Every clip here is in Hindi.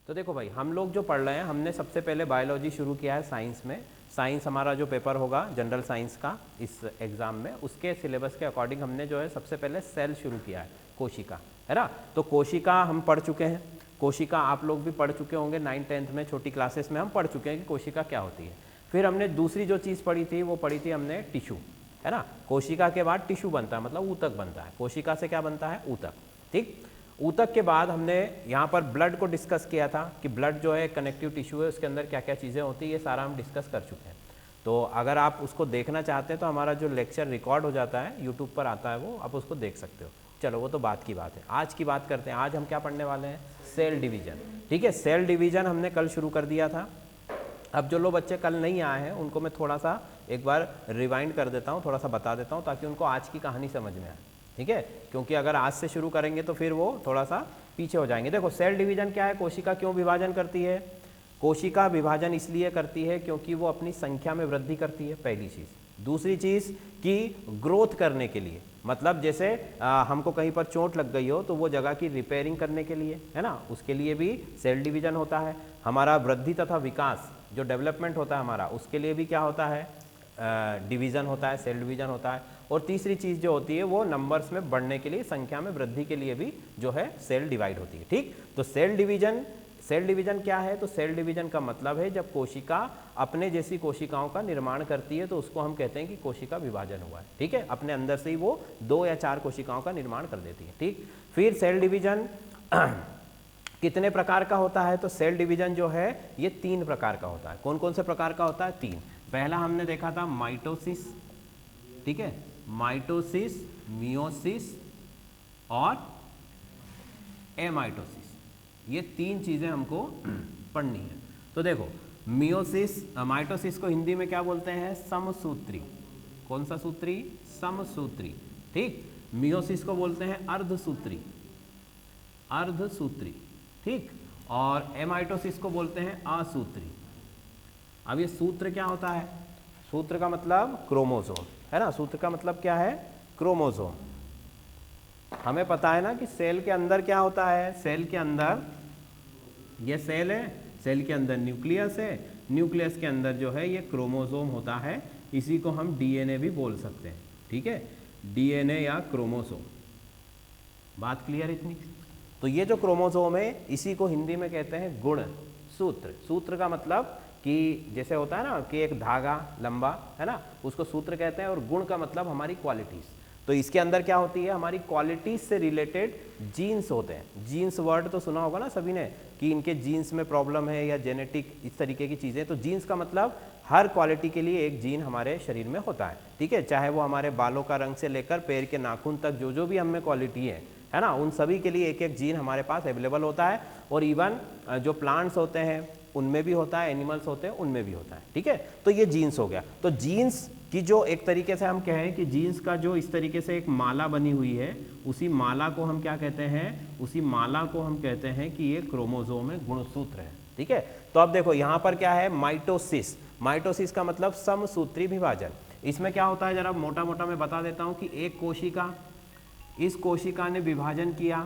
तो देखो भाई, हम लोग जो पढ़ रहे हैं, हमने सबसे पहले बायोलॉजी शुरू किया है साइंस में। साइंस हमारा जो पेपर होगा जनरल साइंस का इस एग्ज़ाम में, उसके सिलेबस के अकॉर्डिंग हमने जो है सबसे पहले सेल शुरू किया है, कोशिका, है ना। तो कोशिका हम पढ़ चुके हैं, कोशिका आप लोग भी पढ़ चुके होंगे, 9th-10th में छोटी क्लासेस में हम पढ़ चुके हैं कि कोशिका क्या होती है। फिर हमने दूसरी जो चीज़ पढ़ी थी वो पढ़ी थी हमने टिश्यू, है ना। कोशिका के बाद टिश्यू बनता है, मतलब ऊतक बनता है। कोशिका से क्या बनता है? ऊतक, ठीक। ऊतक के बाद हमने यहाँ पर ब्लड को डिस्कस किया था कि ब्लड जो है कनेक्टिव टिश्यू है, उसके अंदर क्या क्या चीज़ें होती है, ये सारा हम डिस्कस कर चुके हैं। तो अगर आप उसको देखना चाहते हैं तो हमारा जो लेक्चर रिकॉर्ड हो जाता है, यूट्यूब पर आता है, वो आप उसको देख सकते हो। चलो वो तो बात की बात है, आज की बात करते हैं। आज हम क्या पढ़ने वाले हैं? सेल डिवीजन, ठीक है। सेल डिवीजन हमने कल शुरू कर दिया था। अब जो लोग बच्चे कल नहीं आए हैं उनको मैं थोड़ा सा एक बार रिवाइंड कर देता हूँ, थोड़ा सा बता देता हूँ, ताकि उनको आज की कहानी समझ में आए, ठीक है। क्योंकि अगर आज से शुरू करेंगे तो फिर वो थोड़ा सा पीछे हो जाएंगे। देखो सेल डिवीजन क्या है, कोशिका क्यों विभाजन करती है? कोशिका विभाजन इसलिए करती है क्योंकि वो अपनी संख्या में वृद्धि करती है, पहली चीज़। दूसरी चीज़ कि ग्रोथ करने के लिए, मतलब जैसे हमको कहीं पर चोट लग गई हो तो वो जगह की रिपेयरिंग करने के लिए, है ना, उसके लिए भी सेल डिवीजन होता है। हमारा वृद्धि तथा विकास, जो डेवलपमेंट होता है हमारा, उसके लिए भी क्या होता है? डिवीज़न होता है, सेल डिवीज़न होता है। और तीसरी चीज़ जो होती है वो नंबर्स में बढ़ने के लिए, संख्या में वृद्धि के लिए भी जो है सेल डिवाइड होती है, ठीक। तो सेल डिवीजन क्या है? तो सेल डिवीजन का मतलब है जब कोशिका अपने जैसी कोशिकाओं का निर्माण करती है तो उसको हम कहते हैं कि कोशिका विभाजन हुआ है, ठीक है। अपने अंदर से ही वो 2 या 4 कोशिकाओं का निर्माण कर देती है, ठीक। फिर सेल डिवीजन कितने प्रकार का होता है? तो सेल डिवीजन जो है ये 3 प्रकार का होता है। कौन कौन से प्रकार का होता है? 3। पहला हमने देखा था माइटोसिस, ठीक है, माइटोसिस, मियोसिस और एमाइटोसिस। ये 3 चीजें हमको पढ़नी है। तो देखो मियोसिस, माइटोसिस को हिंदी में क्या बोलते हैं? समसूत्री। कौन सा सूत्री? समसूत्री, ठीक। मियोसिस को बोलते हैं अर्धसूत्री, अर्धसूत्री, ठीक। और एमाइटोसिस को बोलते हैं असूत्री। अब ये सूत्र क्या होता है? सूत्र का मतलब क्रोमोसोम, है ना। सूत्र का मतलब क्या है? क्रोमोसोम। हमें पता है ना कि सेल के अंदर क्या होता है? सेल के अंदर ये सेल है, सेल के अंदर न्यूक्लियस है, न्यूक्लियस के अंदर जो है ये क्रोमोसोम होता है। इसी को हम डीएनए भी बोल सकते हैं, ठीक है, डीएनए या क्रोमोसोम। बात क्लियर इतनी? तो ये जो क्रोमोसोम है इसी को हिंदी में कहते हैं गुण सूत्र। सूत्र का मतलब कि जैसे होता है ना कि एक धागा लंबा, है ना, उसको सूत्र कहते हैं। और गुण का मतलब हमारी क्वालिटीज। तो इसके अंदर क्या होती है? हमारी क्वालिटीज से रिलेटेड जीन्स होते हैं। जीन्स वर्ड तो सुना होगा ना सभी ने कि इनके जीन्स में प्रॉब्लम है या जेनेटिक, इस तरीके की चीज़ें। तो जीन्स का मतलब हर क्वालिटी के लिए एक जीन हमारे शरीर में होता है, ठीक है। चाहे वो हमारे बालों का रंग से लेकर पैर के नाखून तक जो जो भी हमें क्वालिटी है ना, उन सभी के लिए एक एक जीन हमारे पास अवेलेबल होता है। और इवन जो प्लांट्स होते हैं उनमें भी होता है, एनिमल्स होते हैं उनमें भी होता है, ठीक है। तो ये जीन्स हो गया। तो जीन्स की जो एक तरीके से हम कहें कि जीन्स का जो इस तरीके से एक माला बनी हुई है, उसी माला को हम क्या कहते हैं? उसी माला को हम कहते हैं कि ये क्रोमोसोम है, गुणसूत्र है, ठीक है। तो अब देखो यहाँ पर क्या है? माइटोसिस। माइटोसिस का मतलब समसूत्री विभाजन। इसमें क्या होता है जरा मोटा मोटा मैं बता देता हूँ कि एक कोशिका, इस कोशिका ने विभाजन किया,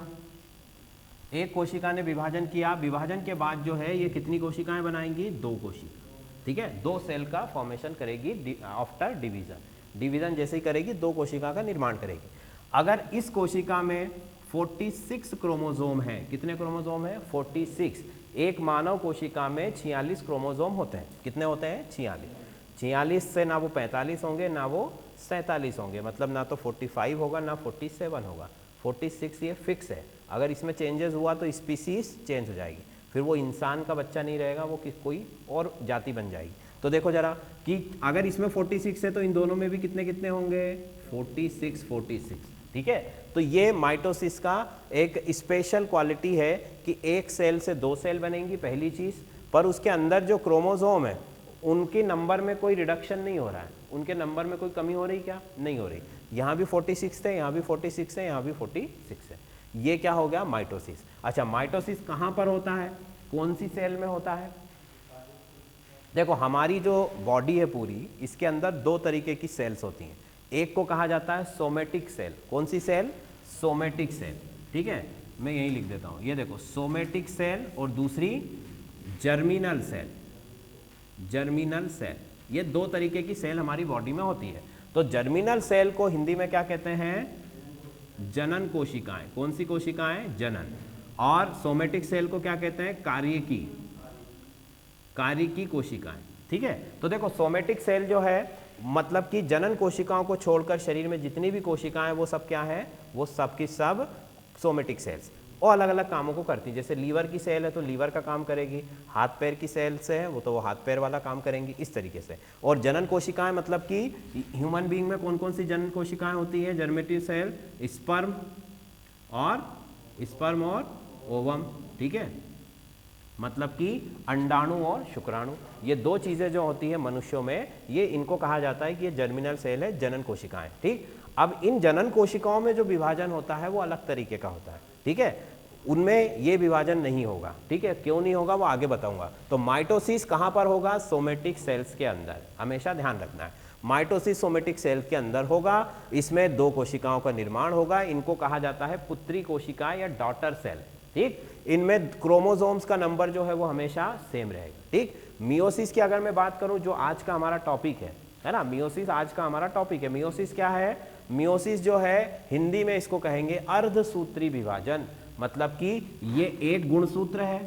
एक कोशिका ने विभाजन किया, विभाजन के बाद जो है ये कितनी कोशिकाएं बनाएंगी? 2 कोशिका, ठीक है। 2 सेल का फॉर्मेशन करेगी आफ्टर डिवीजन। डिवीजन जैसे ही करेगी 2 कोशिका का निर्माण करेगी। अगर इस कोशिका में 46 क्रोमोसोम है, कितने क्रोमोसोम है? 46। एक मानव कोशिका में 46 क्रोमोसोम होते हैं। कितने होते हैं? 46। 46 से ना वो 45 होंगे ना वो 47 होंगे, मतलब ना तो 45 होगा ना 47 होगा। 46 ये फिक्स है। अगर इसमें चेंजेस हुआ तो स्पीसीज चेंज हो जाएगी, फिर वो इंसान का बच्चा नहीं रहेगा, वो कोई और जाति बन जाएगी। तो देखो जरा कि अगर इसमें 46 है तो इन दोनों में भी कितने कितने होंगे? 46, ठीक है। तो ये माइटोसिस का एक स्पेशल क्वालिटी है कि एक सेल से 2 सेल बनेंगी, पहली चीज। पर उसके अंदर जो क्रोमोसोम है उनके नंबर में कोई रिडक्शन नहीं हो रहा है, उनके नंबर में कोई कमी हो रही? क्या नहीं हो रही। यहाँ भी 46 थे, यहाँ भी 46 है, यहाँ भी 46 है। ये क्या हो गया? माइटोसिस। अच्छा, माइटोसिस कहाँ पर होता है? कौन सी सेल में होता है? देखो हमारी जो बॉडी है पूरी, इसके अंदर 2 तरीके की सेल्स होती हैं। एक को कहा जाता है सोमेटिक सेल। कौन सी सेल? सोमेटिक सेल, ठीक है। मैं यही लिख देता हूँ, ये देखो सोमेटिक सेल और दूसरी जर्मिनल सेल। जर्मिनल सेल, ये दो तरीके की सेल हमारी बॉडी में होती है। तो जर्मिनल सेल को हिंदी में क्या कहते हैं? जनन कोशिकाएं। कौन सी कोशिकाएं? जनन। और सोमेटिक सेल को क्या कहते हैं? कार्यकी कोशिकाएं। ठीक है, तो देखो सोमेटिक सेल जो है मतलब कि जनन कोशिकाओं को छोड़कर शरीर में जितनी भी कोशिकाएं वो सब क्या है? वो सब की सब सोमेटिक सेल्स, वो अलग अलग कामों को करती हैं। जैसे लीवर की सेल है तो लीवर का काम करेगी, हाथ पैर की सेल से है वो तो वो हाथ पैर वाला काम करेंगी, इस तरीके से। और जनन कोशिकाएं मतलब कि ह्यूमन बीइंग में कौन कौन सी जनन कोशिकाएं होती है? जर्मेटिव सेल, स्पर्म और ओवम। ठीक है, मतलब कि अंडाणु और शुक्राणु, ये दो चीजें जो होती है मनुष्यों में, ये इनको कहा जाता है कि ये जर्मिनल सेल है, जनन कोशिकाएं। ठीक, अब इन जनन कोशिकाओं में जो विभाजन होता है वो अलग तरीके का होता है। ठीक है, उनमें ये विभाजन नहीं होगा। ठीक है, क्यों नहीं होगा वो आगे बताऊंगा। तो माइटोसिस कहां पर होगा? सोमेटिक सेल्स के अंदर, हमेशा ध्यान रखना है। माइटोसिस सोमेटिक सेल के अंदर होगा, इसमें दो कोशिकाओं का निर्माण होगा, इनको कहा जाता है पुत्री कोशिका या डॉटर सेल। ठीक, इनमें क्रोमोसोम्स का नंबर जो है वो हमेशा सेम रहेगा। ठीक, मियोसिस की अगर मैं बात करूं जो आज का हमारा टॉपिक है ना, मियोसिस आज का हमारा टॉपिक है। मियोसिस क्या है? मियोसिस जो है हिंदी में इसको कहेंगे अर्धसूत्री विभाजन। मतलब कि ये एक गुणसूत्र है,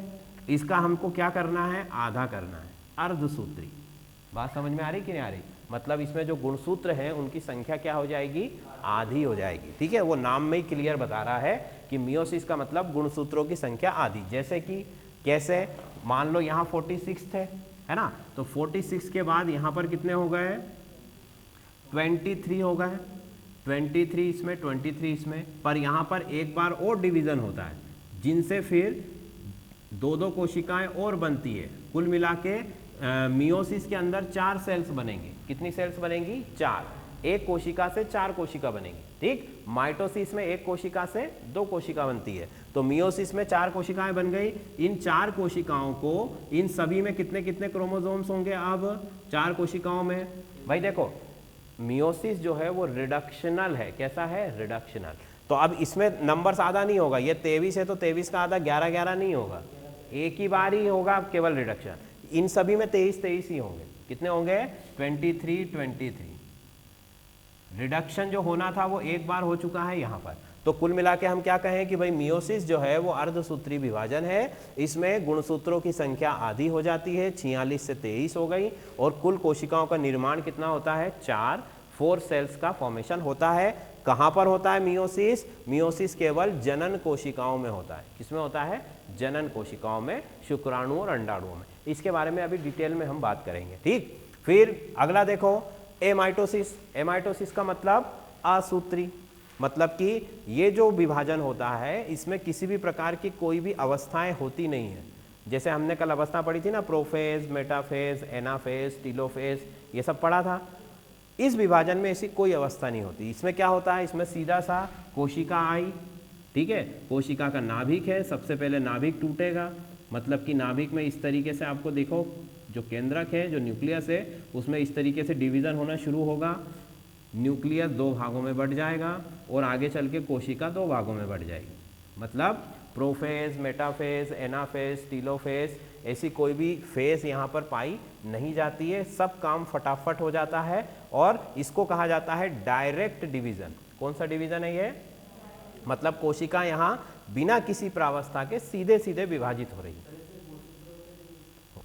इसका हमको क्या करना है? आधा करना है, अर्धसूत्री। बात समझ में आ रही कि नहीं आ रही? मतलब इसमें जो गुणसूत्र हैं उनकी संख्या क्या हो जाएगी? आधी हो जाएगी। ठीक है, वो नाम में ही क्लियर बता रहा है कि मियोसिस का मतलब गुणसूत्रों की संख्या आधी। जैसे कि कैसे? मान लो यहाँ 46 थे, है ना, तो 46 के बाद यहाँ पर कितने हो गए? 23 हो गए। 23 इसमें, 23 इसमें, पर यहाँ पर एक बार और डिवीजन होता है जिनसे फिर दो दो कोशिकाएं और बनती है। कुल मिला के मियोसिस के अंदर 4 सेल्स बनेंगे। कितनी सेल्स बनेंगी? 4। एक कोशिका से 4 कोशिका बनेंगी। ठीक, माइटोसिस में एक कोशिका से 2 कोशिका बनती है, तो मियोसिस में 4 कोशिकाएं बन गई। इन 4 कोशिकाओं को, इन सभी में कितने कितने क्रोमोसोम्स होंगे? अब 4 कोशिकाओं में भाई देखो मियोसिस जो है वो रिडक्शनल है। कैसा है? रिडक्शनल। तो अब इसमें नंबर आधा नहीं होगा, ये 23 है तो 23 का आधा 11 नहीं होगा, एक ही बार ही होगा केवल रिडक्शन। इन सभी में 23 ही होंगे। कितने होंगे? 23। रिडक्शन जो होना था वो एक बार हो चुका है यहाँ पर। तो कुल मिला के हम क्या कहें कि भाई मियोसिस जो है वो अर्धसूत्री विभाजन है। इसमें गुणसूत्रों की संख्या आधी हो जाती है, 46 से 23 हो गई, और कुल कोशिकाओं का निर्माण कितना होता है? 4 सेल्स का फॉर्मेशन होता है। कहां पर होता है मियोसिस? मियोसिस केवल जनन कोशिकाओं में होता है। किसमें होता है? जनन कोशिकाओं में, शुक्राणु और अंडाणुओं में। इसके बारे में अभी डिटेल में हम बात करेंगे। ठीक, फिर अगला देखो एमाइटोसिस। एमाइटोसिस का मतलब असूत्री, मतलब कि ये जो विभाजन होता है इसमें किसी भी प्रकार की कोई भी अवस्थाएं होती नहीं है। जैसे हमने कल अवस्था पढ़ी थी ना, प्रोफेज, मेटाफेज, एनाफेज, टीलोफेज, ये सब पढ़ा था। इस विभाजन में ऐसी कोई अवस्था नहीं होती। इसमें क्या होता है? इसमें सीधा सा कोशिका आई, ठीक है, कोशिका का नाभिक है, सबसे पहले नाभिक टूटेगा, मतलब कि नाभिक में इस तरीके से आपको देखो जो केंद्रक है, जो न्यूक्लियस है, उसमें इस तरीके से डिवीजन होना शुरू होगा। न्यूक्लियस 2 भागों में बढ़ जाएगा और आगे चल के कोशिका 2 भागों में बढ़ जाएगी। मतलब प्रोफेज, मेटाफेज, एनाफेज, टीलोफेज, ऐसी कोई भी फेज यहाँ पर पाई नहीं जाती है। सब काम फटाफट हो जाता है और इसको कहा जाता है डायरेक्ट डिवीजन। कौन सा डिवीजन है ये? मतलब कोशिका यहाँ बिना किसी प्रावस्था के सीधे सीधे विभाजित हो रही है।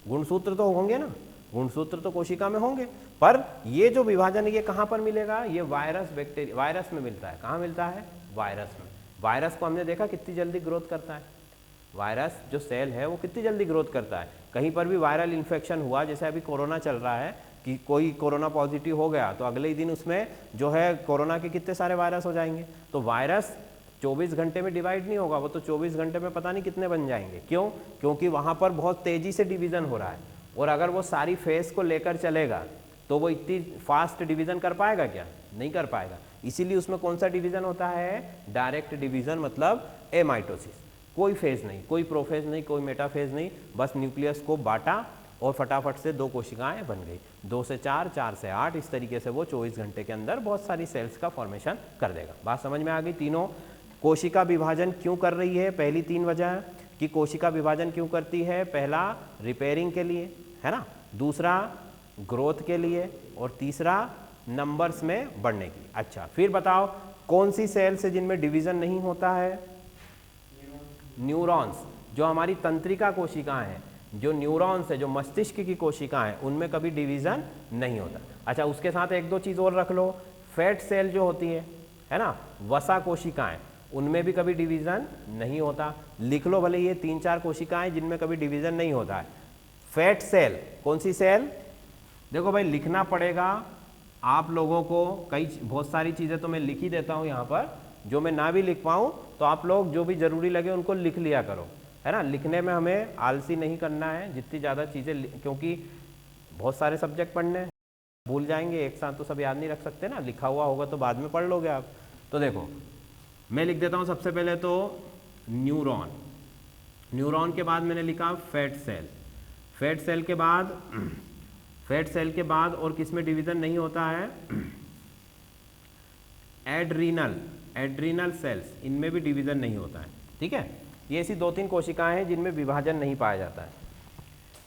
गुणसूत्र तो होंगे ना, गुणसूत्र तो कोशिका में होंगे, पर ये जो विभाजन है ये कहाँ पर मिलेगा? ये वायरस, बैक्टीरिया, वायरस में मिलता है। कहाँ मिलता है? वायरस में। वायरस को हमने देखा कितनी जल्दी ग्रोथ करता है। वायरस जो सेल है वो कितनी जल्दी ग्रोथ करता है। कहीं पर भी वायरल इन्फेक्शन हुआ, जैसे अभी कोरोना चल रहा है कि कोई कोरोना पॉजिटिव हो गया तो अगले ही दिन उसमें जो है कोरोना के कितने सारे वायरस हो जाएंगे। तो वायरस 24 घंटे में डिवाइड नहीं होगा, वो तो 24 घंटे में पता नहीं कितने बन जाएंगे। क्यों? क्योंकि वहाँ पर बहुत तेजी से डिवीजन हो रहा है, और अगर वो सारी फेस को लेकर चलेगा तो वो इतनी फास्ट डिवीजन कर पाएगा क्या? नहीं कर पाएगा। इसीलिए उसमें कौन सा डिवीजन होता है? डायरेक्ट डिवीजन, मतलब एमाइटोसिस। कोई फेज नहीं, कोई प्रोफेज नहीं, कोई मेटाफेज नहीं, बस न्यूक्लियस को बांटा और फटाफट से 2 कोशिकाएं बन गई। 2 से 4, 4 से 8, इस तरीके से वो 24 घंटे के अंदर बहुत सारी सेल्स का फॉर्मेशन कर देगा। बात समझ में आ गई तीनों? कोशिका विभाजन क्यों कर रही है, पहली 3 वजह कि कोशिका विभाजन क्यों करती है, पहला रिपेयरिंग के लिए, है ना, दूसरा ग्रोथ के लिए, और तीसरा नंबर्स में बढ़ने के लिए। अच्छा, फिर बताओ कौन सी सेल्स है जिनमें डिवीजन नहीं होता है? न्यूरॉन्स। जो हमारी तंत्रिका कोशिकाएं हैं, जो न्यूरॉन्स है, जो मस्तिष्क की कोशिकाएं हैं, उनमें कभी डिवीजन नहीं होता। अच्छा, उसके साथ एक दो चीज़ और रख लो, फैट सेल जो होती है ना, वसा कोशिकाएं, उनमें भी कभी डिवीजन नहीं होता। लिख लो भले ये 3-4 कोशिकाएं जिनमें कभी डिवीजन नहीं होता है। फैट सेल, कौन सी सेल? देखो भाई लिखना पड़ेगा आप लोगों को, बहुत सारी चीज़ें तो मैं लिख ही देता हूँ यहाँ पर, जो मैं ना भी लिख पाऊँ तो आप लोग जो भी ज़रूरी लगे उनको लिख लिया करो, है ना। लिखने में हमें आलसी नहीं करना है, जितनी ज़्यादा चीज़ें, क्योंकि बहुत सारे सब्जेक्ट पढ़ने हैं, भूल जाएंगे, एक साथ तो सब याद नहीं रख सकते ना, लिखा हुआ होगा तो बाद में पढ़ लोगे आप। तो देखो मैं लिख देता हूँ सबसे पहले तो न्यूरॉन, न्यूरॉन के बाद मैंने लिखा फैट सेल, फैट सेल के बाद, फैट सेल के बाद और किस में डिवीजन नहीं होता है? एड्रीनल, एड्रीनल सेल्स, इनमें भी डिवीजन नहीं होता है, ठीक है। ये ऐसी 2-3 कोशिकाएं हैं जिनमें विभाजन नहीं पाया जाता है।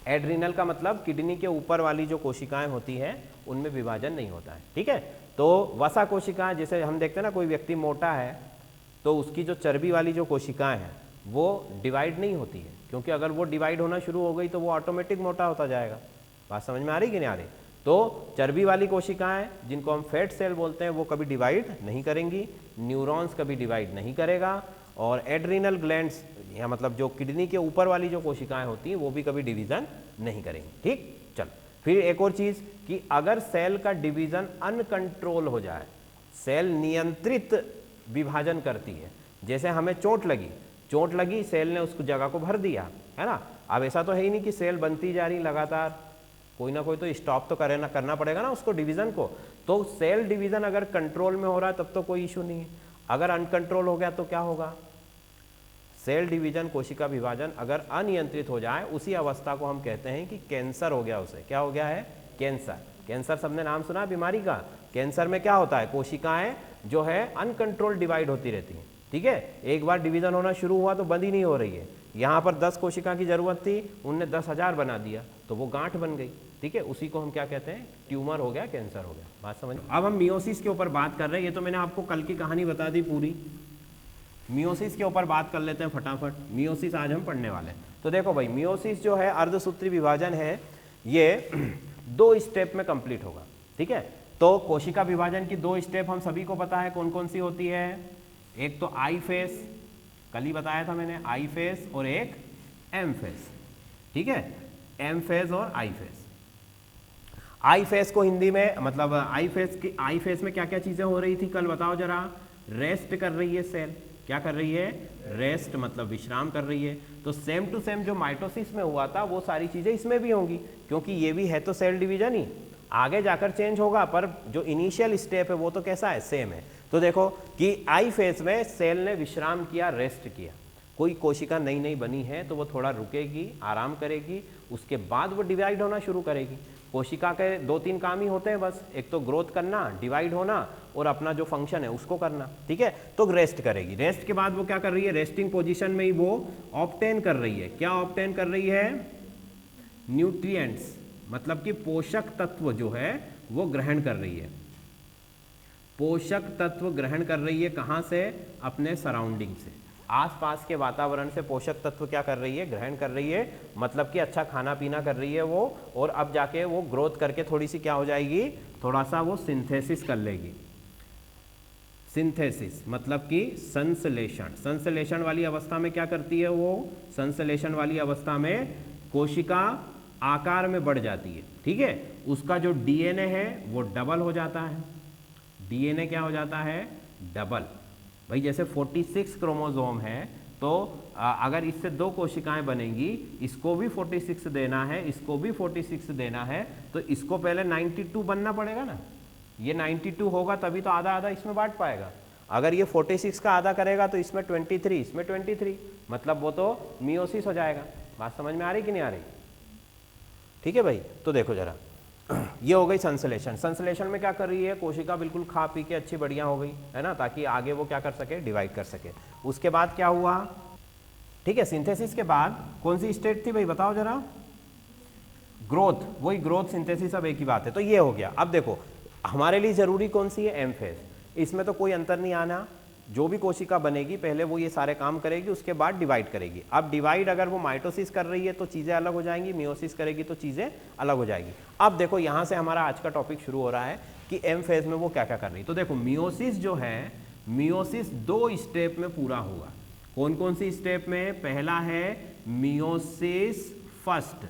एड्रीनल का मतलब किडनी के ऊपर वाली जो कोशिकाएं होती हैं उनमें विभाजन नहीं होता है, ठीक है। तो वसा कोशिकाएं, जैसे हम देखते हैं ना, कोई व्यक्ति मोटा है तो उसकी जो चर्बी वाली जो कोशिकाएं हैं वो डिवाइड नहीं होती है, क्योंकि अगर वो डिवाइड होना शुरू हो गई तो वो ऑटोमेटिक मोटा होता जाएगा। बात समझ में आ रही कि नहीं आ रही? तो चर्बी वाली कोशिकाएं जिनको हम फैट सेल बोलते हैं वो कभी डिवाइड नहीं करेंगी, न्यूरॉन्स कभी डिवाइड नहीं करेगा, और एड्रीनल ग्लैंड्स, या मतलब जो किडनी के ऊपर वाली जो कोशिकाएं होती हैं वो भी कभी डिवीजन नहीं करेंगी, ठीक। चलो फिर एक और चीज़ कि अगर सेल का डिवीजन अनकंट्रोल हो जाए, सेल नियंत्रित विभाजन करती है, जैसे हमें चोट लगी, सेल ने उसको जगह को भर दिया, है ना। अब ऐसा तो है ही नहीं कि सेल बनती जा रही लगातार, कोई ना कोई तो स्टॉप तो करना पड़ेगा ना उसको, डिवीजन को। तो सेल डिवीजन अगर कंट्रोल में हो रहा है तब तो कोई इशू नहीं है, अगर अनकंट्रोल हो गया तो क्या होगा? सेल डिवीजन, कोशिका विभाजन अगर अनियंत्रित हो जाए, उसी अवस्था को हम कहते हैं कि कैंसर हो गया। उसे क्या हो गया है? कैंसर। कैंसर सबने नाम सुना बीमारी का? कैंसर में क्या होता है? कोशिकाएं जो है अनकंट्रोल डिवाइड होती रहती हैं, ठीक है। एक बार डिवीजन होना शुरू हुआ तो बंद ही नहीं हो रही है। यहाँ पर 10 कोशिका की जरूरत थी, उनने 10,000 बना दिया तो वो गांठ बन गई, ठीक है। उसी को हम क्या कहते हैं? ट्यूमर हो गया, कैंसर हो गया। बात समझ। अब हम मियोसिस के ऊपर बात कर रहे हैं, ये तो मैंने आपको कल की कहानी बता दी पूरी। मियोसिस के ऊपर बात कर लेते हैं फटाफट। मियोसिस आज हम पढ़ने वाले हैं। तो देखो भाई, मियोसिस जो है अर्धसूत्री विभाजन है, ये 2 स्टेप में कंप्लीट होगा, ठीक है। तो कोशिका विभाजन की 2 स्टेप हम सभी को पता है कौन कौन सी होती है। एक तो आई फेस, कल ही बताया था मैंने, आई फेस, और एक एम फेस, ठीक है। एम फेस और आई फेस। आई फेस को हिंदी में, मतलब आई फेस में क्या क्या चीजें हो रही थी कल बताओ जरा? रेस्ट कर रही है सेल। क्या कर रही है? रेस्ट, मतलब विश्राम कर रही है। तो सेम टू सेम जो माइटोसिस में हुआ था वो सारी चीजें इसमें भी होंगी, क्योंकि ये भी है तो सेल डिवीजन ही। आगे जाकर चेंज होगा, पर जो इनिशियल स्टेप है वो तो कैसा है? सेम है। तो देखो कि आई फेज में सेल ने विश्राम किया, रेस्ट किया। कोई कोशिका नई नई बनी है तो वो थोड़ा रुकेगी, आराम करेगी, उसके बाद वो डिवाइड होना शुरू करेगी। कोशिका के 2-3 काम ही होते हैं बस, एक तो ग्रोथ करना, डिवाइड होना, और अपना जो फंक्शन है उसको करना, ठीक है। तो रेस्ट करेगी। रेस्ट के बाद वो क्या कर रही है? रेस्टिंग पोजीशन में ही वो ऑब्टेन कर रही है। क्या ऑब्टेन कर रही है? न्यूट्रिएंट्स, मतलब कि पोषक तत्व जो है वो ग्रहण कर रही है। पोषक तत्व ग्रहण कर रही है कहाँ से? अपने सराउंडिंग से, आसपास के वातावरण से पोषक तत्व क्या कर रही है? ग्रहण कर रही है। मतलब कि अच्छा खाना पीना कर रही है वो, और अब जाके वो ग्रोथ करके थोड़ी सी क्या हो जाएगी? थोड़ा सा वो सिंथेसिस कर लेगी। सिंथेसिस मतलब कि संश्लेषण। संश्लेषण वाली अवस्था में क्या करती है वो? संश्लेषण वाली अवस्था में कोशिका आकार में बढ़ जाती है, ठीक है। उसका जो डीएनए है वो डबल हो जाता है। डीएनए क्या हो जाता है? डबल। भाई जैसे 46 क्रोमोसोम है, तो अगर इससे 2 कोशिकाएं बनेंगी, इसको भी 46 देना है, इसको भी 46 देना है, तो इसको पहले 92 बनना पड़ेगा ना। ये 92 होगा तभी तो आधा आधा इसमें बांट पाएगा। अगर ये 46 का आधा करेगा तो इसमें 23, इसमें 23, मतलब वो तो मियोसिस हो जाएगा। बात समझ में आ रही कि नहीं आ रही? ठीक है भाई। तो देखो जरा, ये हो गई संश्लेषण। संश्लेषण में क्या कर रही है, कोशिका बिल्कुल खा पी के अच्छी बढ़िया हो गई है ना, ताकि आगे वो क्या कर सके, डिवाइड कर सके। उसके बाद क्या हुआ, ठीक है, सिंथेसिस के बाद कौन सी स्टेट थी भाई बताओ जरा, ग्रोथ, वही ग्रोथ सिंथेसिस, अब एक ही बात है। तो ये हो गया। अब देखो हमारे लिए जरूरी कौन सी है, एम फेज, इसमें तो कोई अंतर नहीं आना, जो भी कोशिका बनेगी पहले वो ये सारे काम करेगी, उसके बाद डिवाइड करेगी। अब डिवाइड अगर वो माइटोसिस कर रही है तो चीज़ें अलग हो जाएंगी, मियोसिस करेगी तो चीज़ें अलग हो जाएगी। अब देखो यहाँ से हमारा आज का टॉपिक शुरू हो रहा है कि एम फेज में वो क्या क्या कर रही है। तो देखो मियोसिस जो है, मियोसिस 2 स्टेप में पूरा होगा। कौन कौन सी स्टेप में, पहला है मियोसिस फर्स्ट,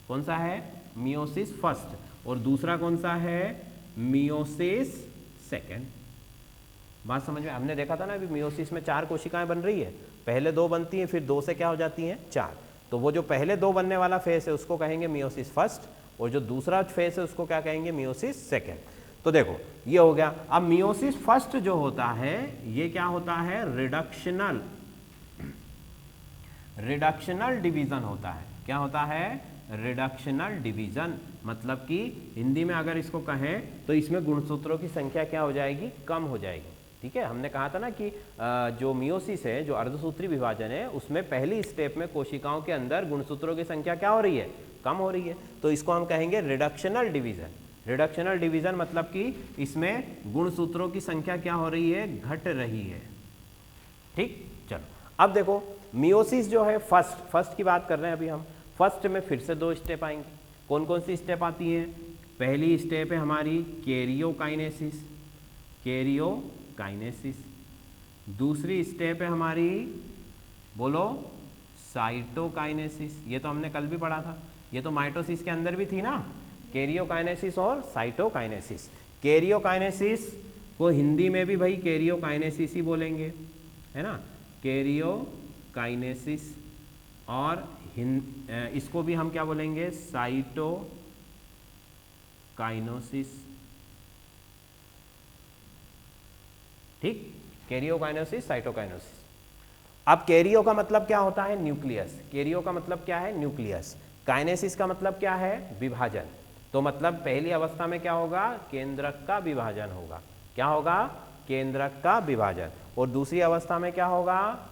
कौन सा है, मियोसिस फर्स्ट, और दूसरा कौन सा है, मियोसिस सेकेंड। बात समझ में, हमने देखा था ना अभी मियोसिस में 4 कोशिकाएं बन रही है, पहले 2 बनती हैं, फिर 2 से क्या हो जाती हैं 4। तो वो जो पहले 2 बनने वाला फेस है उसको कहेंगे मियोसिस फर्स्ट, और जो दूसरा फेस है उसको क्या कहेंगे, मियोसिस सेकेंड। तो देखो ये हो गया। अब मियोसिस फर्स्ट जो होता है ये क्या होता है, रिडक्शनल डिवीजन होता है। क्या होता है, रिडक्शनल डिवीजन, मतलब कि हिंदी में अगर इसको कहें तो इसमें गुणसूत्रों की संख्या क्या हो जाएगी, कम हो जाएगी। ठीक है, हमने कहा था ना कि जो मियोसिस है, जो अर्धसूत्री विभाजन है, उसमें पहली स्टेप में कोशिकाओं के अंदर गुणसूत्रों की संख्या क्या हो रही है, कम हो रही है। तो इसको हम कहेंगे रिडक्शनल डिवीजन। रिडक्शनल डिवीजन मतलब कि इसमें गुणसूत्रों की संख्या क्या हो रही है, घट रही है। ठीक, चलो अब देखो मियोसिस जो है फर्स्ट की बात कर रहे हैं अभी हम। फर्स्ट में फिर से 2 स्टेप आएंगे। कौन कौन सी स्टेप आती है, पहली स्टेप है हमारी कैरियोकाइनेसिस, दूसरी स्टेप है हमारी, बोलो, साइटोकाइनेसिस। ये तो हमने कल भी पढ़ा था, ये तो माइटोसिस के अंदर भी थी ना, कैरियोकाइनेसिस और साइटोकाइनेसिस। कैरियोकाइनेसिस को हिंदी में भी भाई कैरियोकाइनेसिस ही बोलेंगे, है ना, कैरियोकाइनेसिस, और इसको भी हम क्या बोलेंगे, साइटोकाइनेसिस। ठीक, कैरियोकाइनेसिस, साइटोकाइनेसिस। अब कैरियो का मतलब क्या होता है, न्यूक्लियस। कैरियो का मतलब क्या है, न्यूक्लियस। काइनेसिस का मतलब क्या है, विभाजन। तो मतलब पहली अवस्था में क्या होगा, केंद्रक का विभाजन होगा। क्या होगा, केंद्रक का विभाजन। और दूसरी अवस्था में क्या होगा,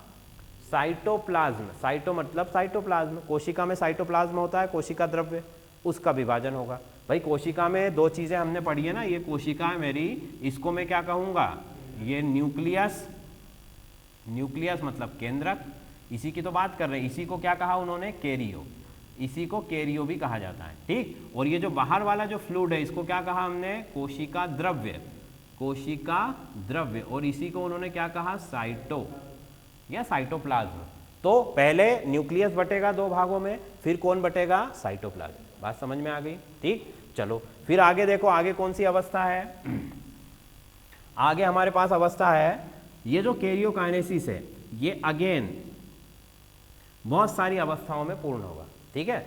साइटोप्लाज्म। साइटो मतलब साइटोप्लाज्म, कोशिका में साइटोप्लाज्म होता है, कोशिका द्रव्य, उसका विभाजन होगा। भाई कोशिका में 2 चीजें हमने पढ़ी है ना, ये कोशिका है मेरी, इसको मैं क्या कहूंगा, ये न्यूक्लियस, न्यूक्लियस मतलब केंद्रक, इसी की तो बात कर रहे हैं। इसी को क्या कहा उन्होंने, कैरियो, इसी को कैरियो भी कहा जाता है। ठीक, और ये जो बाहर वाला जो फ्लूइड है इसको क्या कहा हमने, कोशिका द्रव्य, कोशिका द्रव्य, और इसी को उन्होंने क्या कहा, साइटो या साइटोप्लाज्म। तो पहले न्यूक्लियस बटेगा 2 भागों में, फिर कौन बटेगा, साइटोप्लाज्म। बात समझ में आ गई। ठीक, चलो फिर आगे देखो, आगे कौन सी अवस्था है, आगे हमारे पास अवस्था है, ये जो कैरियोकाइनेसिस है ये अगेन बहुत सारी अवस्थाओं में पूर्ण होगा। ठीक है,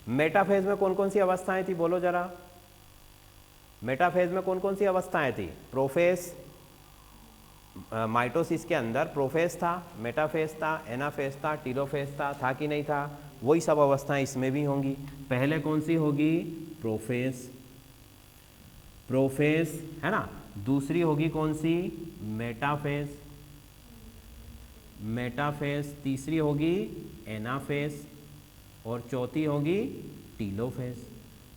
मेटाफेज में कौन कौन सी अवस्थाएं थी, बोलो जरा, मेटाफेज में कौन कौन सी अवस्थाएं थी, प्रोफेज, माइटोसिस के अंदर प्रोफेज था, मेटाफेज था, एनाफेज था, टीलोफेज था कि नहीं था, वही सब अवस्थाएं इसमें भी होंगी। पहले कौन सी होगी, प्रोफेज, प्रोफेज है ना, दूसरी होगी कौन सी, मेटाफेज, मेटाफेज, तीसरी होगी एनाफेज, और चौथी होगी टीलोफेज।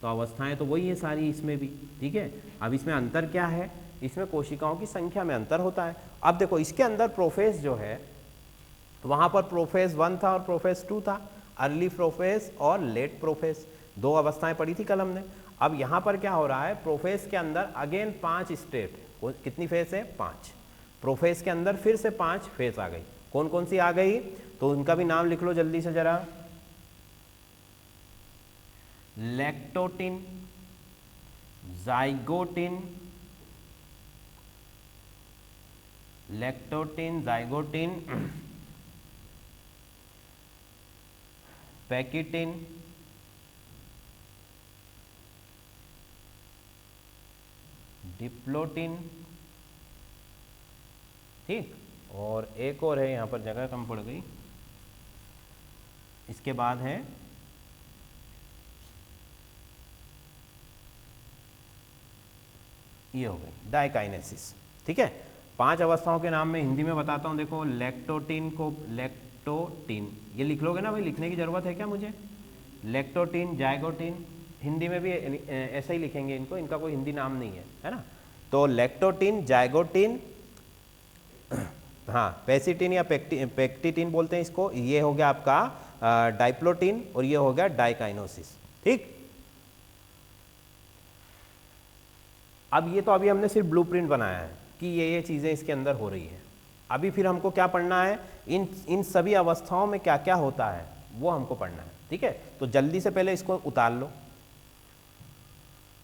तो अवस्थाएं तो वही है सारी इसमें भी। ठीक है, अब इसमें अंतर क्या है, इसमें कोशिकाओं की संख्या में अंतर होता है। अब देखो इसके अंदर प्रोफेज जो है, वहां पर प्रोफेज 1 था और प्रोफेज 2 था, अर्ली प्रोफेज और लेट प्रोफेज, 2 अवस्थाएं पढ़ी थी कल हमने। अब यहाँ पर क्या हो रहा है, प्रोफेज के अंदर अगेन 5 स्टेप, कितनी फेज है, 5। प्रोफेज के अंदर फिर से 5 फेज आ गई। कौन कौन सी आ गई, तो उनका भी नाम लिख लो जल्दी से जरा, लैक्टोटिन, जाइगोटिन, लैक्टोटिन, जाइगोटिन, पैकिटिन, डिप्लोटिन। ठीक, और एक और है, यहाँ पर जगह कम पड़ गई, इसके बाद है ये हो गई डाइकाइनेसिस। ठीक है, 5 अवस्थाओं के नाम में हिंदी में बताता हूँ। देखो लैक्टोटीन को, लैक्टोटीन ये लिख लोगे ना भाई, लिखने की ज़रूरत है क्या मुझे? लैक्टोटीन, जाइगोटीन, हिंदी में भी ऐसा ही लिखेंगे इनको, इनका कोई हिंदी नाम नहीं है ना। तो लैक्टोटीन, जाइगोटीन, हाँ पेसिटिन या पेक्टिटिन बोलते हैं इसको, ये हो गया आपका डाइप्लोटीन और ये हो गया डाइकाइनोसिस। ठीक, अब ये तो अभी हमने सिर्फ ब्लूप्रिंट बनाया है कि ये चीज़ें इसके अंदर हो रही है। अभी फिर हमको क्या पढ़ना है, इन सभी अवस्थाओं में क्या क्या होता है वो हमको पढ़ना है। ठीक है, तो जल्दी से पहले इसको उतार लो,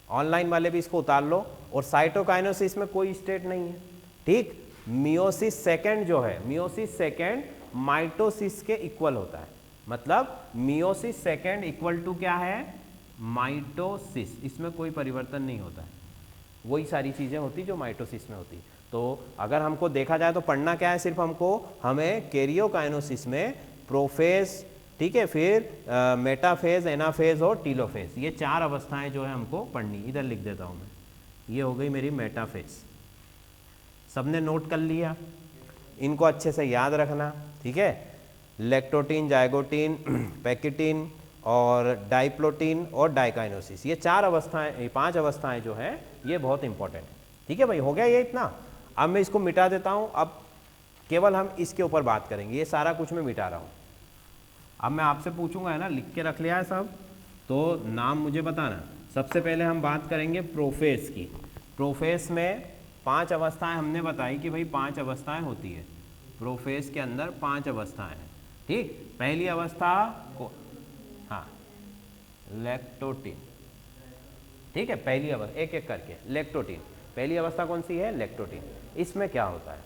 ऑनलाइन वाले भी इसको उतार लो। और साइटोकाइनेसिस में कोई स्टेट नहीं है। ठीक, मियोसिस सेकेंड जो है, मियोसिस सेकेंड माइटोसिस के इक्वल होता है। मतलब मियोसिस सेकेंड इक्वल टू क्या है, माइटोसिस। इसमें कोई परिवर्तन नहीं होता है, वही सारी चीज़ें होती जो माइटोसिस में होती। तो अगर हमको देखा जाए तो पढ़ना क्या है, सिर्फ हमें कैरियोकाइनेसिस में प्रोफेज, ठीक है, फिर मेटाफेज, एनाफेज और टीलोफेज, ये 4 अवस्थाएं जो है हमको पढ़नी। इधर लिख देता हूँ मैं, ये हो गई मेरी मेटाफेज। सबने नोट कर लिया, इनको अच्छे से याद रखना। ठीक है, लैक्टोटीन, जाइगोटीन, पैकिटिन और डाइप्लोटीन और डाइकाइनोसिस, ये 4 अवस्थाएं, ये 5 अवस्थाएं जो हैं ये बहुत इंपॉर्टेंट है। ठीक है भाई, हो गया ये इतना। अब मैं इसको मिटा देता हूँ, अब केवल हम इसके ऊपर बात करेंगे, ये सारा कुछ मैं मिटा रहा हूँ। अब मैं आपसे पूछूंगा, है ना, लिख के रख लिया है सब, तो नाम मुझे बताना। सबसे पहले हम बात करेंगे प्रोफेस की। प्रोफेस में 5 अवस्थाएं हमने बताई कि भाई 5 अवस्थाएं होती है प्रोफेस के अंदर, 5 अवस्थाएं हैं। ठीक, पहली अवस्था को, हाँ लैक्टोटीन। ठीक है, पहली अवस्था एक एक करके, लैक्टोटीन पहली अवस्था कौन सी है, लैक्टोटीन। इसमें क्या होता है,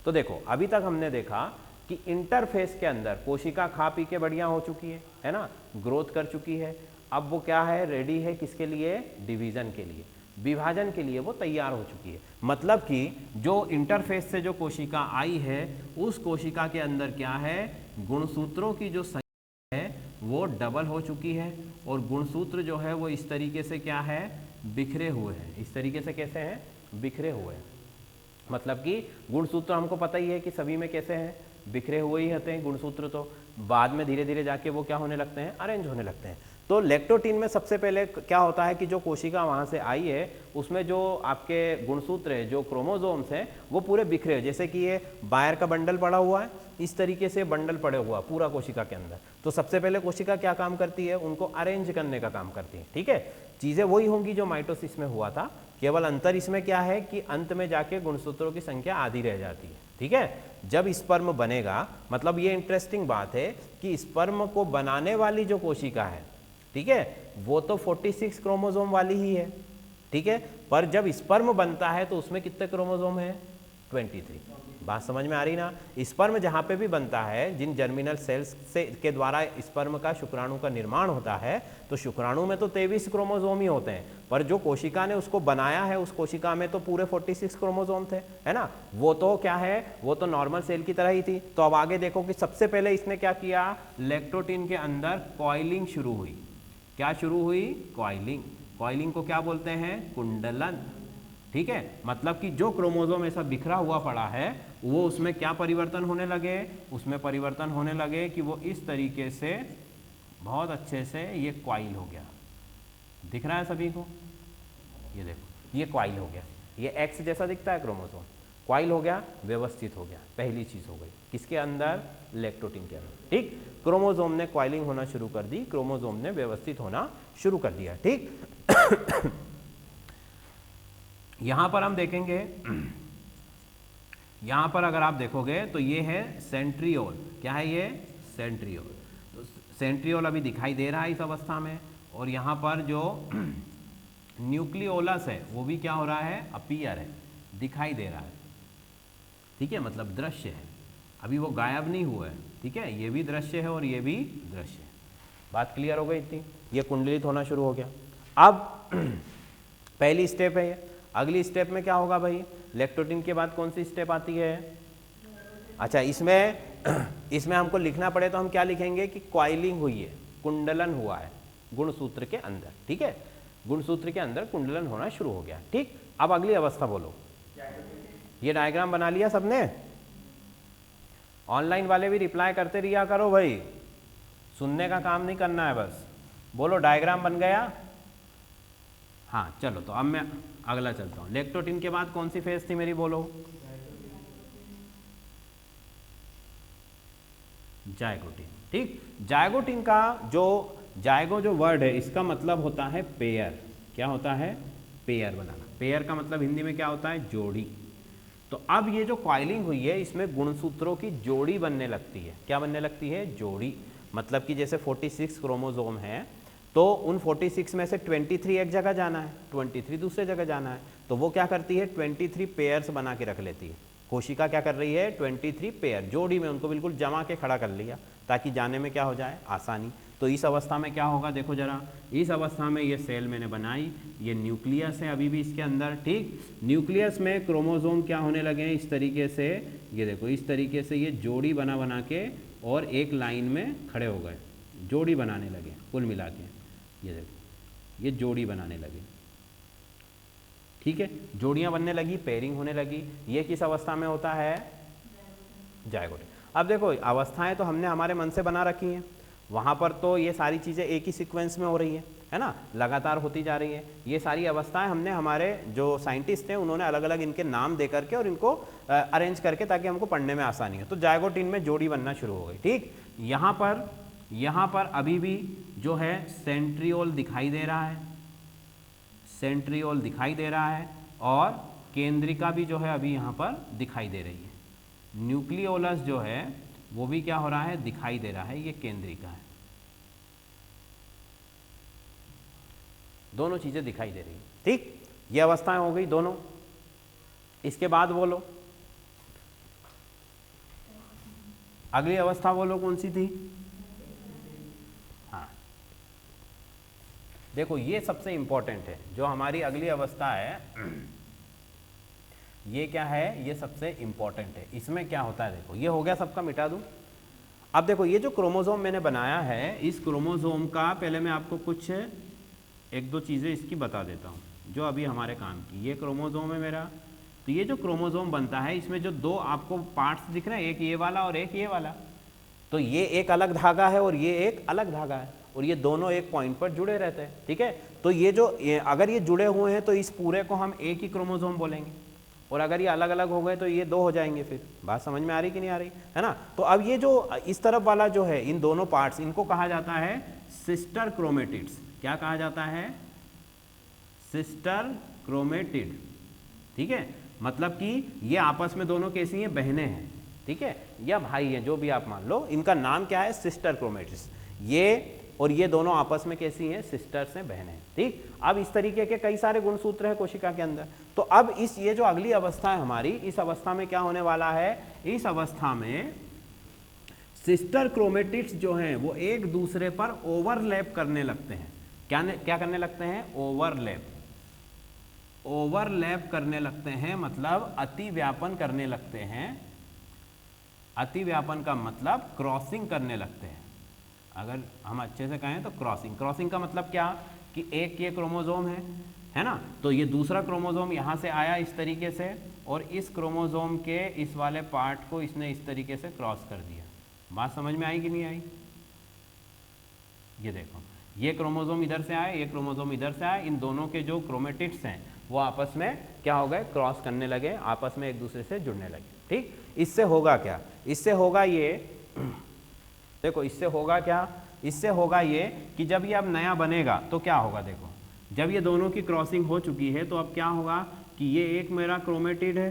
तो देखो अभी तक हमने देखा कि इंटरफेस के अंदर कोशिका खा पी के बढ़िया हो चुकी है ना, ग्रोथ कर चुकी है। अब वो क्या है, रेडी है किसके लिए, डिवीजन के लिए, विभाजन के लिए वो तैयार हो चुकी है। मतलब कि जो इंटरफेस से जो कोशिका आई है, उस कोशिका के अंदर क्या है, गुणसूत्रों की जो संख्या है वो डबल हो चुकी है। और गुणसूत्र जो है वो इस तरीके से क्या है, बिखरे हुए हैं। इस तरीके से कैसे हैं, बिखरे हुए हैं। मतलब कि गुणसूत्र हमको पता ही है कि सभी में कैसे हैं, बिखरे हुए ही होते हैं गुणसूत्र। तो बाद में धीरे धीरे जाके वो क्या होने लगते हैं, अरेंज होने लगते हैं। तो लैक्टोटीन में सबसे पहले क्या होता है कि जो कोशिका वहाँ से आई है, उसमें जो आपके गुणसूत्र है, जो क्रोमोसोम्स हैं, वो पूरे बिखरे हैं। जैसे कि ये बायर का बंडल पड़ा हुआ है, इस तरीके से बंडल पड़े हुआ पूरा कोशिका के अंदर। तो सबसे पहले कोशिका क्या काम करती है, उनको अरेंज करने का काम करती है। ठीक है, चीज़ें वही होंगी जो माइटोसिस में हुआ था, केवल अंतर इसमें क्या है कि अंत में जाके गुणसूत्रों की संख्या आधी रह जाती है। ठीक है, जब स्पर्म बनेगा, मतलब ये इंटरेस्टिंग बात है कि स्पर्म को बनाने वाली जो कोशिका है, ठीक है, वो तो 46 क्रोमोसोम वाली ही है। ठीक है, पर जब स्पर्म बनता है तो उसमें कितने क्रोमोसोम है, 23। बात समझ में आ रही ना। स्पर्म जहाँ पे भी बनता है, जिन जर्मिनल सेल्स से के द्वारा स्पर्म का, शुक्राणु का निर्माण होता है, तो शुक्राणु में तो 23 क्रोमोसोम ही होते हैं, पर जो कोशिका ने उसको बनाया है, उस कोशिका में तो पूरे 46 क्रोमोसोम थे, है ना। वो तो क्या है, वो तो नॉर्मल सेल की तरह ही थी। तो अब आगे देखो कि सबसे पहले इसने क्या किया, लैक्टोटीन के अंदर कॉइलिंग शुरू हुई। क्या शुरू हुई, कॉइलिंग। कॉइलिंग को क्या बोलते हैं, कुंडलन। ठीक है, मतलब कि जो क्रोमोसोम ऐसा बिखरा हुआ पड़ा है, वो उसमें क्या परिवर्तन होने लगे, उसमें परिवर्तन होने लगे कि वो इस तरीके से बहुत अच्छे से ये कॉइल हो गया। दिख रहा है सभी को, ये देखो ये कॉइल हो गया, ये एक्स जैसा दिखता है क्रोमोसोम, कॉइल हो गया, व्यवस्थित हो गया। पहली चीज हो गई किसके अंदर, लैक्टोटीन के अंदर। ठीक, क्रोमोसोम ने कॉइलिंग होना शुरू कर दी, क्रोमोसोम ने व्यवस्थित होना शुरू कर दिया। ठीक यहां पर हम देखेंगे, यहां पर अगर आप देखोगे तो ये है सेंट्रियोल। क्या है ये, सेंट्रियोल। तो सेंट्रियोल अभी दिखाई दे रहा है इस अवस्था में। और यहां पर जो न्यूक्लियोलस है वो भी क्या हो रहा है, अपीयर है, दिखाई दे रहा है। ठीक है, मतलब दृश्य है, अभी वो गायब नहीं हुआ है। ठीक है, ये भी दृश्य है और ये भी दृश्य है। बात क्लियर हो गई इतनी, ये कुंडलित होना शुरू हो गया। अब पहली स्टेप है ये। अगली स्टेप में क्या होगा भाई, लैक्टोटीन के बाद कौन सी स्टेप आती है, अच्छा इसमें हमको लिखना पड़े तो हम क्या लिखेंगे कि कॉइलिंग हुई है, कुंडलन हुआ है गुणसूत्र के अंदर। ठीक है, गुणसूत्र के अंदर कुंडलन होना शुरू हो गया। ठीक, अब अगली अवस्था बोलो। ये डायग्राम बना लिया सबने? ऑनलाइन वाले भी रिप्लाई करते रहिया करो भाई, सुनने का काम नहीं करना है बस। बोलो डायग्राम बन गया? हाँ चलो, तो अब मैं अगला चलता हूँ। लेक्टोटिन के बाद कौन सी फेज थी मेरी, बोलो? जायगोटिन। ठीक, जायगोटिन का जो जायगो जो वर्ड है इसका मतलब होता है पेयर। क्या होता है? पेयर बनाना। पेयर का मतलब हिंदी में क्या होता है? जोड़ी। तो अब ये जो कॉइलिंग हुई है इसमें गुणसूत्रों की जोड़ी बनने लगती है। क्या बनने लगती है? जोड़ी। मतलब कि जैसे 46 क्रोमोसोम है तो उन 46 में से 23 एक जगह जाना है, 23 दूसरे जगह जाना है, तो वो क्या करती है? 23 पेयर्स बना के रख लेती है। कोशिका क्या कर रही है? 23 पेयर जोड़ी में उनको बिल्कुल जमा के खड़ा कर लिया ताकि जाने में क्या हो जाए? आसानी। तो इस अवस्था में क्या होगा देखो जरा, इस अवस्था में ये सेल मैंने बनाई, ये न्यूक्लियस है अभी भी इसके अंदर। ठीक, न्यूक्लियस में क्रोमोसोम क्या होने लगे हैं? इस तरीके से, ये देखो इस तरीके से ये जोड़ी बना बना के और एक लाइन में खड़े हो गए, जोड़ी बनाने लगे। कुल मिला के ये देखो ये जोड़ी बनाने लगे। ठीक है, जोड़ियां बनने लगी, पेयरिंग होने लगी। ये किस अवस्था में होता है? जायगोट। अब देखो अवस्थाएं तो हमने हमारे मन से बना रखी हैं, वहाँ पर तो ये सारी चीज़ें एक ही सीक्वेंस में हो रही है ना, लगातार होती जा रही है। ये सारी अवस्थाएं हमने हमारे जो साइंटिस्ट हैं उन्होंने अलग अलग इनके नाम दे करके और इनको अरेंज करके ताकि हमको पढ़ने में आसानी हो। तो जायगोटिन में जोड़ी बनना शुरू हो गई। ठीक, यहाँ पर अभी भी जो है सेंट्रियोल दिखाई दे रहा है, सेंट्रियोल दिखाई दे रहा है और केंद्रिका भी जो है अभी यहाँ पर दिखाई दे रही है। न्यूक्लियोलस जो है वो भी क्या हो रहा है? दिखाई दे रहा है। ये केंद्रिका है, दोनों चीजें दिखाई दे रही है। ठीक, ये अवस्थाएं हो गई दोनों। इसके बाद बोलो अगली अवस्था बोलो कौन सी थी? हाँ देखो ये सबसे इंपॉर्टेंट है, जो हमारी अगली अवस्था है ये क्या है? ये सबसे इंपॉर्टेंट है। इसमें क्या होता है देखो, ये हो गया सबका, मिटा दूं। अब देखो ये जो क्रोमोसोम मैंने बनाया है, इस क्रोमोसोम का पहले मैं आपको कुछ एक दो चीज़ें इसकी बता देता हूँ जो अभी हमारे काम की। ये क्रोमोसोम है मेरा, तो ये जो क्रोमोसोम बनता है इसमें जो दो आपको पार्ट्स दिख रहे हैं, एक ये वाला और एक ये वाला, तो ये एक अलग धागा है और ये एक अलग धागा है और ये दोनों एक पॉइंट पर जुड़े रहते हैं। ठीक है, तो ये जो अगर ये जुड़े हुए हैं तो इस पूरे को हम एक ही क्रोमोसोम बोलेंगे और अगर ये अलग अलग हो गए तो ये दो हो जाएंगे। फिर बात समझ में आ रही कि नहीं आ रही है ना? तो अब ये जो इस तरफ वाला जो है, इन दोनों पार्ट्स, इनको कहा जाता है सिस्टर क्रोमेटिड्स। क्या कहा जाता है? Sister chromatid. ठीक है, मतलब कि ये आपस में दोनों कैसी हैं? बहनें हैं। ठीक है, या भाई हैं, जो भी आप मान लो, इनका नाम क्या है? Sister chromatids. ये और ये दोनों आपस में कैसी हैं? सिस्टर्स हैं, बहनें हैं। ठीक, अब इस तरीके के कई सारे गुणसूत्र हैं कोशिका के अंदर। तो अब ये जो अगली अवस्था है हमारी, इस अवस्था में क्या होने वाला है? इस अवस्था में सिस्टर क्रोमेटिड्स जो हैं वो एक दूसरे पर ओवरलैप करने लगते हैं। क्या करने लगते हैं? ओवरलैप करने लगते हैं, मतलब अतिव्यापन करने लगते हैं। अतिव्यापन का मतलब क्रॉसिंग करने लगते हैं। अगर हम अच्छे से कहें तो क्रॉसिंग का मतलब क्या? कि एक ये क्रोमोसोम है ना, तो ये दूसरा क्रोमोसोम यहाँ से आया इस तरीके से और इस क्रोमोसोम के इस वाले पार्ट को इसने इस तरीके से क्रॉस कर दिया। बात समझ में आई कि नहीं आई? ये देखो, ये क्रोमोसोम इधर से आए, ये क्रोमोसोम इधर से आए, इन दोनों के जो क्रोमेटिड्स हैं वो आपस में क्या हो गए? क्रॉस करने लगे, आपस में एक दूसरे से जुड़ने लगे। ठीक, इससे होगा क्या? इससे होगा ये देखो, इससे होगा क्या? इससे होगा ये कि जब ये अब नया बनेगा तो क्या होगा? देखो, जब ये दोनों की क्रॉसिंग हो चुकी है तो अब क्या होगा कि ये एक मेरा क्रोमेटिड है,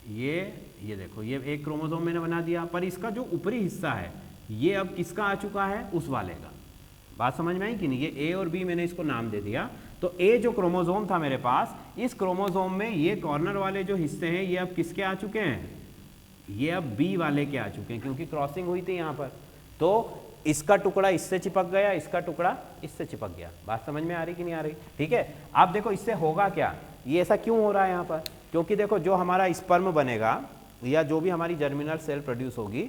ये देखो, ये एक क्रोमोसोम मैंने बना दिया, पर इसका जो ऊपरी हिस्सा है ये अब किसका आ चुका है? उस वाले का। बात समझ में आई कि नहीं? ये ए और बी मैंने इसको नाम दे दिया। तो ए जो क्रोमोसोम था मेरे पास, इस क्रोमोसोम में ये कॉर्नर वाले जो हिस्से हैं ये अब किसके आ चुके हैं? ये अब बी वाले के आ चुके हैं, क्योंकि क्रॉसिंग हुई थी यहाँ पर। तो इसका टुकड़ा इससे चिपक गया, इसका टुकड़ा इससे चिपक गया। बात समझ में आ रही कि नहीं आ रही? ठीक है, आप देखो इससे होगा क्या? ये ऐसा क्यों हो रहा है यहाँ पर? क्योंकि देखो जो हमारा स्पर्म बनेगा या जो भी हमारी जर्मिनल सेल प्रोड्यूस होगी,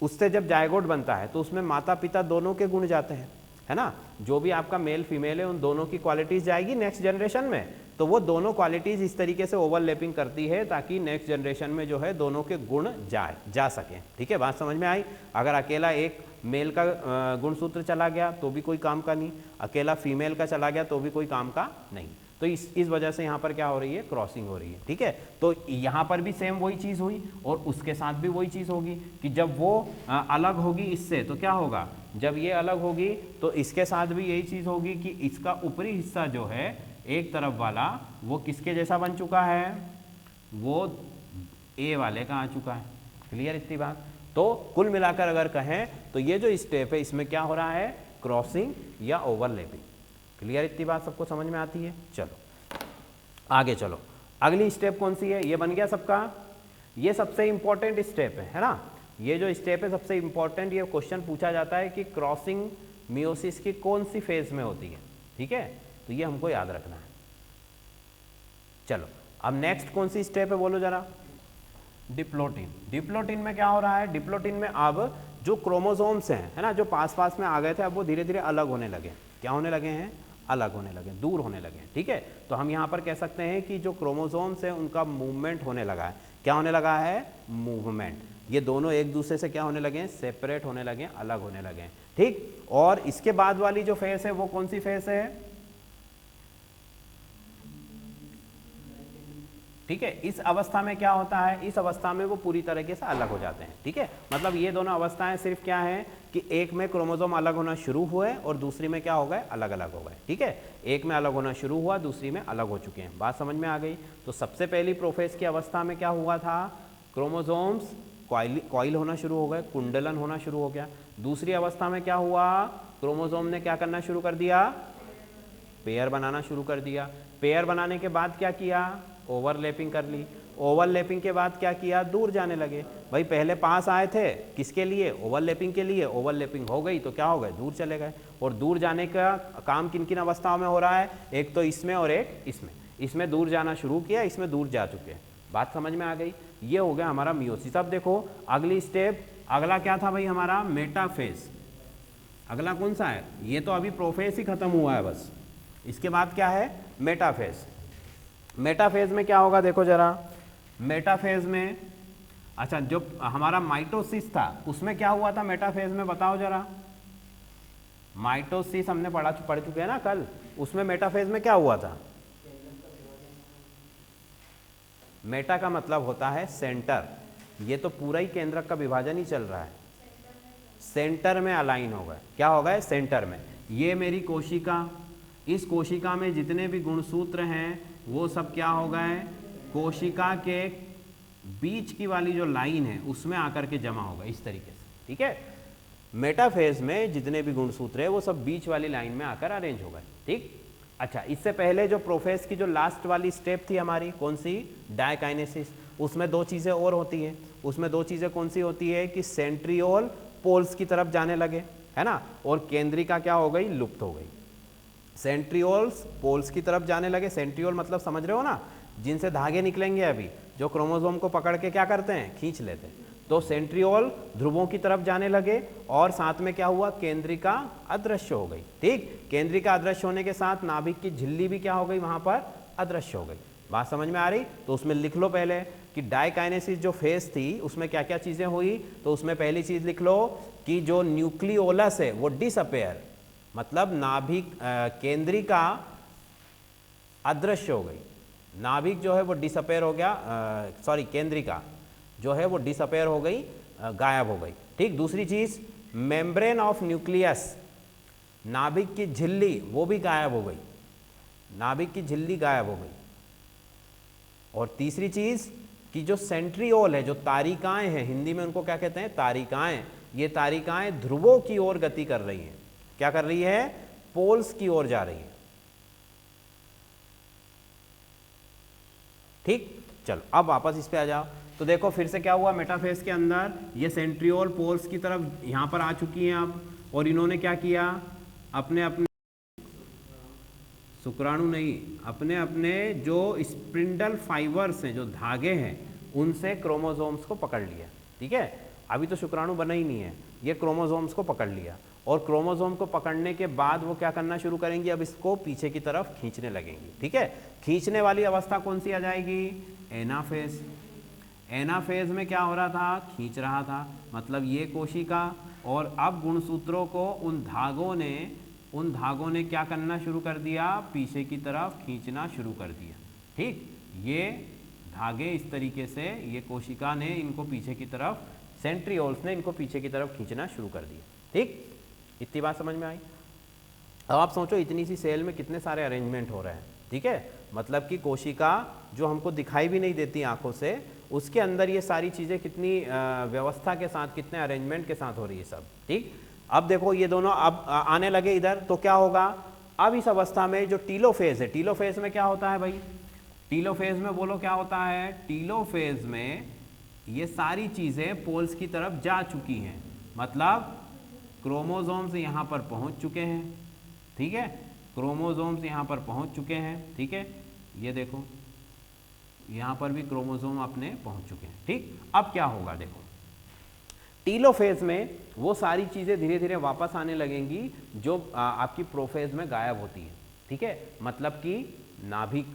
उससे जब जायगोट बनता है तो उसमें माता पिता दोनों के गुण जाते हैं, है ना, जो भी आपका मेल फीमेल है उन दोनों की क्वालिटीज जाएगी नेक्स्ट जनरेशन में, तो वो दोनों क्वालिटीज इस तरीके से ओवरलैपिंग करती है ताकि नेक्स्ट जनरेशन में जो है दोनों के गुण जा सकें। ठीक है, बात समझ में आई। अगर अकेला एक मेल का गुणसूत्र चला गया तो भी कोई काम का नहीं, अकेला फीमेल का चला गया तो भी कोई काम का नहीं। तो इस वजह से यहाँ पर क्या हो रही है, क्रॉसिंग हो रही है। ठीक है, तो यहाँ पर भी सेम वही चीज़ हुई और उसके साथ भी वही चीज़ होगी कि जब वो अलग होगी इससे तो क्या होगा, जब ये अलग होगी तो इसके साथ भी यही चीज़ होगी कि इसका ऊपरी हिस्सा जो है एक तरफ वाला वो किसके जैसा बन चुका है, वो ए वाले का आ चुका है। क्लियर इतनी बात। तो कुल मिलाकर अगर कहें तो ये जो स्टेप है इसमें क्या हो रहा है, क्रॉसिंग या ओवरलैपिंग। क्लियर इतनी बात सबको समझ में आती है। चलो आगे चलो, अगली स्टेप कौन सी है, ये बन गया सबका, ये सबसे इंपॉर्टेंट स्टेप है ना, ये जो स्टेप है सबसे इंपॉर्टेंट। ये क्वेश्चन पूछा जाता है कि क्रॉसिंग मियोसिस की कौन सी फेज में होती है। ठीक है, तो ये हमको याद रखना है। चलो अब नेक्स्ट कौन सी स्टेप है बोलो जरा, डिप्लोटिन। डिप्लोटिन में क्या हो रहा है, डिप्लोटिन में अब जो क्रोमोसोम्स हैं, है ना, जो पास पास में आ गए थे अब वो धीरे धीरे अलग होने लगे। क्या होने लगे हैं, अलग होने लगे, दूर होने लगे। ठीक है, तो हम यहाँ पर कह सकते हैं कि जो क्रोमोसोम्स है उनका मूवमेंट होने लगा है। क्या होने लगा है, मूवमेंट। ये दोनों एक दूसरे से क्या होने लगे हैं, सेपरेट होने लगे, अलग होने लगे। ठीक, और इसके बाद वाली जो फेस है वो कौन सी फेस है, ठीक है, इस अवस्था में क्या होता है, इस अवस्था में वो पूरी तरीके से अलग हो जाते हैं। ठीक है, मतलब ये दोनों अवस्थाएं सिर्फ क्या है कि एक में क्रोमोसोम अलग होना शुरू हुए और दूसरी में क्या हो गए, अलग अलग हो गए। ठीक है, एक में अलग होना शुरू हुआ, दूसरी में अलग हो चुके हैं। बात समझ में आ गई। तो सबसे पहली प्रोफेज की अवस्था में क्या हुआ था, क्रोमोसोम्स कॉइल होना शुरू हो गए, कुंडलन होना शुरू हो गया। दूसरी अवस्था में क्या हुआ, क्रोमोसोम ने क्या करना शुरू कर दिया, पेयर बनाना शुरू कर दिया। पेयर बनाने के बाद क्या किया, ओवरलैपिंग कर ली। ओवरलैपिंग के बाद क्या किया, दूर जाने लगे। भाई पहले पास आए थे किसके लिए, ओवरलैपिंग के लिए, ओवरलैपिंग हो गई तो क्या हो गए, दूर चले गए। और दूर जाने का काम किन किन अवस्थाओं में हो रहा है, एक तो इसमें और एक इसमें। इसमें दूर जाना शुरू किया, इसमें दूर जा चुके हैं। बात समझ में आ गई। ये हो गया हमारा मियोसिस। अब देखो अगली स्टेप, अगला क्या था भाई हमारा, मेटाफेज। अगला कौन सा है, ये तो अभी प्रोफेज ही खत्म हुआ है बस, इसके बाद क्या है, मेटाफेज। मेटाफेज में क्या होगा देखो जरा, मेटाफेज में, अच्छा जो हमारा माइटोसिस था उसमें क्या हुआ था मेटाफेज में, बताओ जरा। माइटोसिस हमने पढ़ चुके हैं ना कल, उसमें मेटाफेज में क्या हुआ था, मेटा का मतलब होता है सेंटर। ये तो पूरा ही केंद्रक का विभाजन ही चल रहा है, सेंटर में अलाइन होगा। क्या होगा, सेंटर में। ये मेरी कोशिका, इस कोशिका में जितने भी गुणसूत्र हैं वो सब क्या हो गए, कोशिका के बीच की वाली जो लाइन है उसमें आकर के जमा होगा इस तरीके से। ठीक है, मेटाफेज में जितने भी गुणसूत्र है वो सब बीच वाली लाइन में आकर अरेंज हो गए। ठीक, अच्छा इससे पहले जो प्रोफेज की जो लास्ट वाली स्टेप थी हमारी, कौन सी, डायकाइनेसिस। उसमें दो चीज़ें और होती हैं। उसमें दो चीज़ें कौन सी होती है कि सेंट्रियोल पोल्स की तरफ जाने लगे, है ना, और केंद्रिका क्या हो गई, लुप्त हो गई। सेंट्रियोल्स पोल्स की तरफ जाने लगे। सेंट्रियोल मतलब समझ रहे हो ना, जिनसे धागे निकलेंगे अभी, जो क्रोमोसोम को पकड़ के क्या करते हैं, खींच लेते हैं। तो सेंट्रियोल ध्रुवों की तरफ जाने लगे और साथ में क्या हुआ, केंद्रिका अदृश्य हो गई। ठीक, केंद्रिका अदृश्य होने के साथ नाभिक की झिल्ली भी क्या हो गई, वहां पर अदृश्य हो गई। बात समझ में आ रही। तो उसमें लिख लो पहले कि डायकाइनेसिस जो फेज थी उसमें क्या क्या चीजें हुई। तो उसमें पहली चीज लिख लो कि जो न्यूक्लियोलस है वो डिसअपेयर, मतलब नाभिक केंद्रिका अदृश्य हो गई। नाभिक जो है वो डिसअपेयर हो गया, सॉरी केंद्रिका जो है वो डिसअपेयर हो गई, गायब हो गई। ठीक, दूसरी चीज मेम्ब्रेन ऑफ न्यूक्लियस, नाभिक की झिल्ली वो भी गायब हो गई, नाभिक की झिल्ली गायब हो गई। और तीसरी चीज कि जो सेंट्रियोल है, जो तारिकाएं हैं, हिंदी में उनको क्या कहते हैं, तारिकाएं। ये तारिकाएं ध्रुवों की ओर गति कर रही हैं। क्या कर रही है, पोल्स की ओर जा रही है। ठीक, चलो अब वापस इस पे आ जाओ। तो देखो फिर से क्या हुआ, मेटाफेज के अंदर ये सेंट्रियोल पोल्स की तरफ यहां पर आ चुकी हैं अब, और इन्होंने क्या किया, अपने अपने शुक्राणु नहीं, अपने अपने जो स्पिंडल फाइबर्स हैं, जो धागे हैं, उनसे क्रोमोसोम्स को पकड़ लिया। ठीक है, अभी तो शुक्राणु बना ही नहीं है, ये क्रोमोसोम्स को पकड़ लिया और क्रोमोसोम को पकड़ने के बाद वो क्या करना शुरू करेंगी, अब इसको पीछे की तरफ खींचने लगेंगी। ठीक है, खींचने वाली अवस्था कौन सी आ जाएगी, एनाफेज। एनाफेज में क्या हो रहा था, खींच रहा था, मतलब ये कोशिका, और अब गुणसूत्रों को उन धागों ने क्या करना शुरू कर दिया, पीछे की तरफ खींचना शुरू कर दिया। ठीक, ये धागे इस तरीके से ये कोशिका ने इनको पीछे की तरफ, सेंट्रियोल्स ने इनको पीछे की तरफ खींचना शुरू कर दिया। ठीक, इतनी बात समझ में आई। अब आप सोचो इतनी सी सेल में कितने सारे अरेंजमेंट हो रहे हैं। ठीक है, मतलब कि कोशिका जो हमको दिखाई भी नहीं देती आंखों से, उसके अंदर ये सारी चीज़ें कितनी व्यवस्था के साथ, कितने अरेंजमेंट के साथ हो रही है सब। ठीक, अब देखो ये दोनों अब आने लगे इधर, तो क्या होगा, अब इस अवस्था में जो टीलोफेज है, टीलोफेज में क्या होता है भाई, टीलोफेज में बोलो क्या होता है, टीलोफेज में ये सारी चीज़ें पोल्स की तरफ जा चुकी हैं, मतलब क्रोमोसोम्स यहाँ पर पहुँच चुके हैं। ठीक है, क्रोमोसोम्स यहाँ पर पहुँच चुके हैं। ठीक है, ये देखो यहाँ पर भी क्रोमोसोम अपने पहुँच चुके हैं। ठीक, अब क्या होगा, देखो टीलोफेज में वो सारी चीज़ें धीरे धीरे वापस आने लगेंगी जो आपकी प्रोफेज में गायब होती है। ठीक है, मतलब कि नाभिक,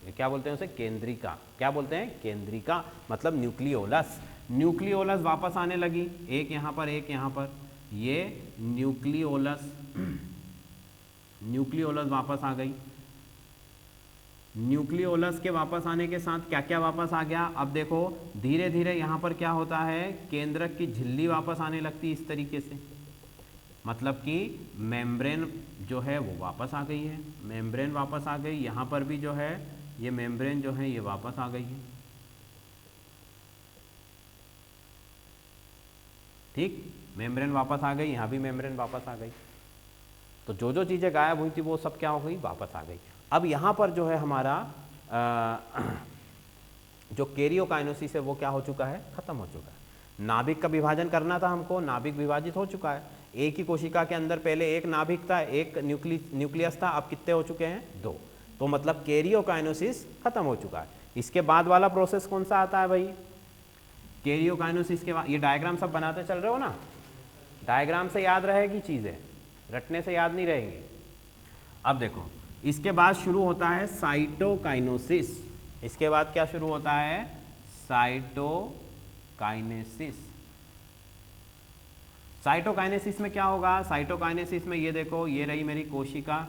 क्या बोलते हैं उसे, केंद्रिका, क्या बोलते हैं, केंद्रिका, मतलब न्यूक्लियोलस। न्यूक्लियोलस वापस आने लगी, एक यहाँ पर एक यहाँ पर, ये न्यूक्लियोलस वापस आ गई। न्यूक्लियोलस के वापस आने के साथ क्या क्या वापस आ गया, अब देखो धीरे धीरे यहाँ पर क्या होता है, केंद्रक की झिल्ली वापस आने लगती है इस तरीके से, मतलब कि मेम्ब्रेन जो है वो वापस आ गई है, मेम्ब्रेन वापस आ गई। यहाँ पर भी जो है ये मेम्ब्रेन जो है ये वापस आ गई है। ठीक, मेम्ब्रेन वापस आ गई, यहाँ भी मेम्ब्रेन वापस आ गई। तो जो जो चीज़ें गायब हुई थी वो सब क्या हो गई, वापस आ गई। अब यहाँ पर जो है हमारा जो कैरियोकाइनेसिस है वो क्या हो चुका है, खत्म हो चुका है। नाभिक का विभाजन करना था हमको, नाभिक विभाजित हो चुका है। एक ही कोशिका के अंदर पहले एक नाभिक था, एक न्यूक्लियस था, अब कितने हो चुके हैं, 2। तो मतलब कैरियोकाइनेसिस खत्म हो चुका है। इसके बाद वाला प्रोसेस कौन सा आता है भाई, कैरियोकाइनेसिस के बाद, ये डायग्राम सब बनाते चल रहे हो ना, डायग्राम से याद रहेगी चीज़ें, रटने से याद नहीं रहेंगी। अब देखो इसके बाद शुरू होता है साइटोकाइनेसिस। इसके बाद क्या शुरू होता है, साइटोकाइनेसिस। साइटोकाइनेसिस में क्या होगा, साइटोकाइनेसिस में ये देखो, ये रही मेरी कोशिका,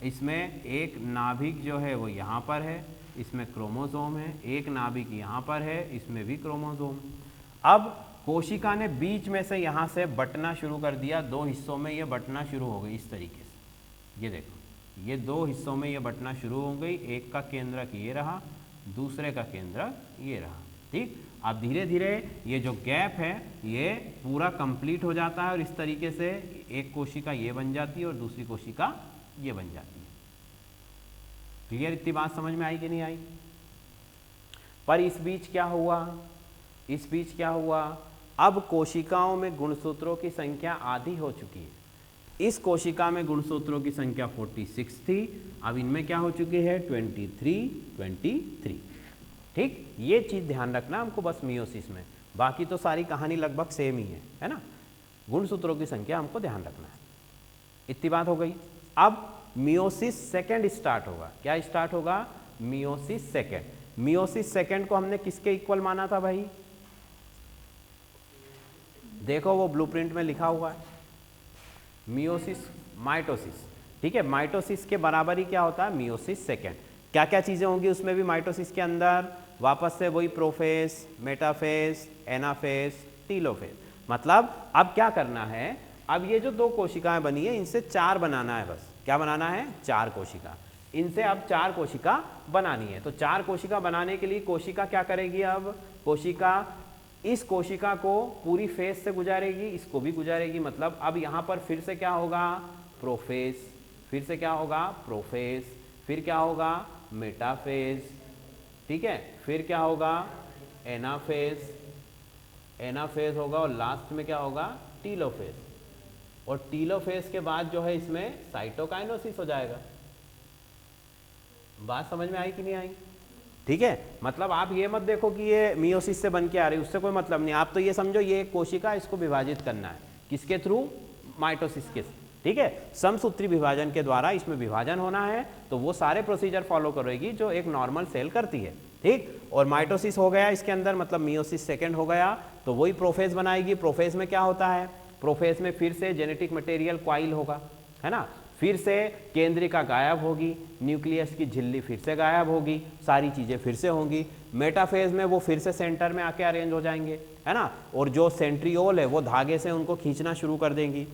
इसमें एक नाभिक जो है वो यहाँ पर है, इसमें क्रोमोसोम है, एक नाभिक यहाँ पर है, इसमें भी क्रोमोसोम। अब कोशिका ने बीच में से यहाँ से बंटना शुरू कर दिया, 2 हिस्सों में ये बंटना शुरू हो गई इस तरीके से। ये देखो ये 2 हिस्सों में ये बंटना शुरू हो गई, एक का केंद्रक ये रहा, दूसरे का केंद्रक ये रहा। ठीक, अब धीरे धीरे ये जो गैप है ये पूरा कंप्लीट हो जाता है और इस तरीके से एक कोशिका ये बन जाती है और दूसरी कोशिका ये बन जाती है। क्लियर, इतनी बात समझ में आई कि नहीं आई। पर इस बीच क्या हुआ, अब कोशिकाओं में गुणसूत्रों की संख्या आधी हो चुकी है। इस कोशिका में गुणसूत्रों की संख्या 46 थी, अब इनमें क्या हो चुकी है, 23। ठीक, ये चीज ध्यान रखना हमको बस मियोसिस में, बाकी तो सारी कहानी लगभग सेम ही है ना। गुणसूत्रों की संख्या हमको ध्यान रखना है, इतनी बात हो गई। अब मियोसिस सेकंड स्टार्ट होगा। क्या स्टार्ट होगा, मियोसिस सेकंड। मियोसिस सेकंड को हमने किसके इक्वल माना था भाई, देखो वो ब्लूप्रिंट में लिखा हुआ है, मियोसिस माइटोसिस। ठीक है, माइटोसिस के बराबर ही क्या होता है, मियोसिस सेकंड। क्या क्या चीज़ें होंगी उसमें भी माइटोसिस के अंदर, वापस से वही प्रोफेज, मेटाफेज, एनाफेज, टीलोफेज। मतलब अब क्या करना है, अब ये जो 2 कोशिकाएं बनी है इनसे 4 बनाना है, बस क्या बनाना है, 4 कोशिका। इनसे अब 4 कोशिका बनानी है। तो 4 कोशिका बनाने के लिए कोशिका क्या करेगी, अब कोशिका इस कोशिका को पूरी फेज से गुजारेगी, इसको भी गुजारेगी। मतलब अब यहाँ पर फिर से क्या होगा, प्रोफेज, फिर से क्या होगा, प्रोफेज, फिर क्या होगा, मेटाफेज। ठीक है, फिर क्या होगा, एनाफेज होगा और लास्ट में क्या होगा, टीलोफेज। और टीलोफेज के बाद जो है इसमें साइटोकाइनेसिस हो जाएगा। बात समझ में आई कि नहीं आई। ठीक है, मतलब आप ये मत देखो कि ये मियोसिस से बन के आ रही, उससे कोई मतलब नहीं। आप तो ये समझो ये एक कोशिका, इसको विभाजित करना है किसके थ्रू, माइटोसिस के, ठीक है। समसूत्री विभाजन के द्वारा इसमें विभाजन होना है, तो वो सारे प्रोसीजर फॉलो करेगी जो एक नॉर्मल सेल करती है, ठीक। और माइटोसिस हो गया इसके अंदर, मतलब मियोसिस सेकेंड हो गया, तो वही प्रोफेज बनाएगी। प्रोफेज में क्या होता है, प्रोफेज में फिर से जेनेटिक मटेरियल क्वाइल होगा, है ना, फिर से केंद्रिका गायब होगी, न्यूक्लियस की झिल्ली फिर से गायब होगी, सारी चीज़ें फिर से होंगी। मेटाफेज में वो फिर से सेंटर में आके अरेंज हो जाएंगे, है ना, और जो सेंट्रियोल है वो धागे से उनको खींचना शुरू कर देंगी।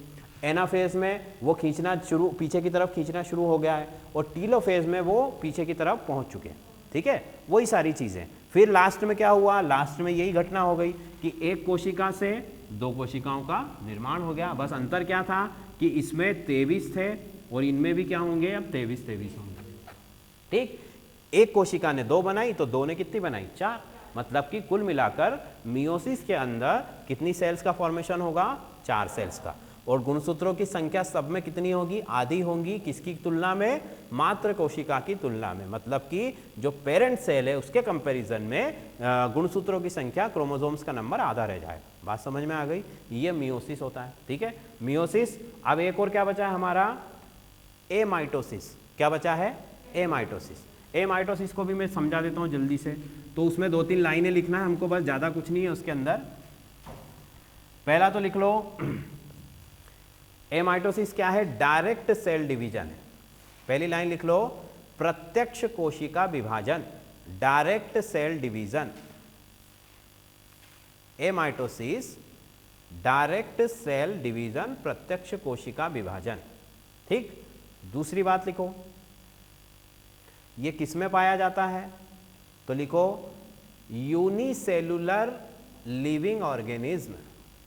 एनाफेज में वो खींचना शुरू, पीछे की तरफ खींचना शुरू हो गया है, और टीलोफेज में वो पीछे की तरफ पहुंच चुके हैं, ठीक है, वही सारी चीज़ें। फिर लास्ट में क्या हुआ, लास्ट में यही घटना हो गई कि एक कोशिका से दो कोशिकाओं का निर्माण हो गया। बस अंतर क्या था कि इसमें 23 थे और इनमें भी क्या होंगे, अब 23 होंगे, ठीक। एक कोशिका ने 2 बनाई तो 2 ने कितनी बनाई, 4, मतलब कि कुल मिलाकर मियोसिस के अंदर कितनी सेल्स का फॉर्मेशन होगा, 4 सेल्स का। और गुणसूत्रों की संख्या सब में कितनी होगी, आधी होंगी, किसकी तुलना में, मात्र कोशिका की तुलना में, मतलब कि जो पेरेंट सेल है उसके कंपैरिजन में गुणसूत्रों की संख्या, क्रोमोसोम्स का नंबर आधा रह जाएगा। बात समझ में आ गई, ये मियोसिस होता है, ठीक है, मियोसिस। अब एक और क्या बचा है हमारा, एमाइटोसिस। क्या बचा है, एमाइटोसिस। एमाइटोसिस को भी मैं समझा देता हूँ जल्दी से, तो उसमें 2-3 लाइनें लिखना है हमको, बस ज़्यादा कुछ नहीं है उसके अंदर। पहला तो लिख लो, एमाइटोसिस क्या है, डायरेक्ट सेल डिवीजन है। पहली लाइन लिख लो, प्रत्यक्ष कोशिका विभाजन, direct cell division. Amitosis direct cell division, प्रत्यक्ष कोशिका विभाजन, ठीक। दूसरी बात लिखो, ये किस में पाया जाता है, तो लिखो यूनिसेलुलर लिविंग ऑर्गेनिज्म,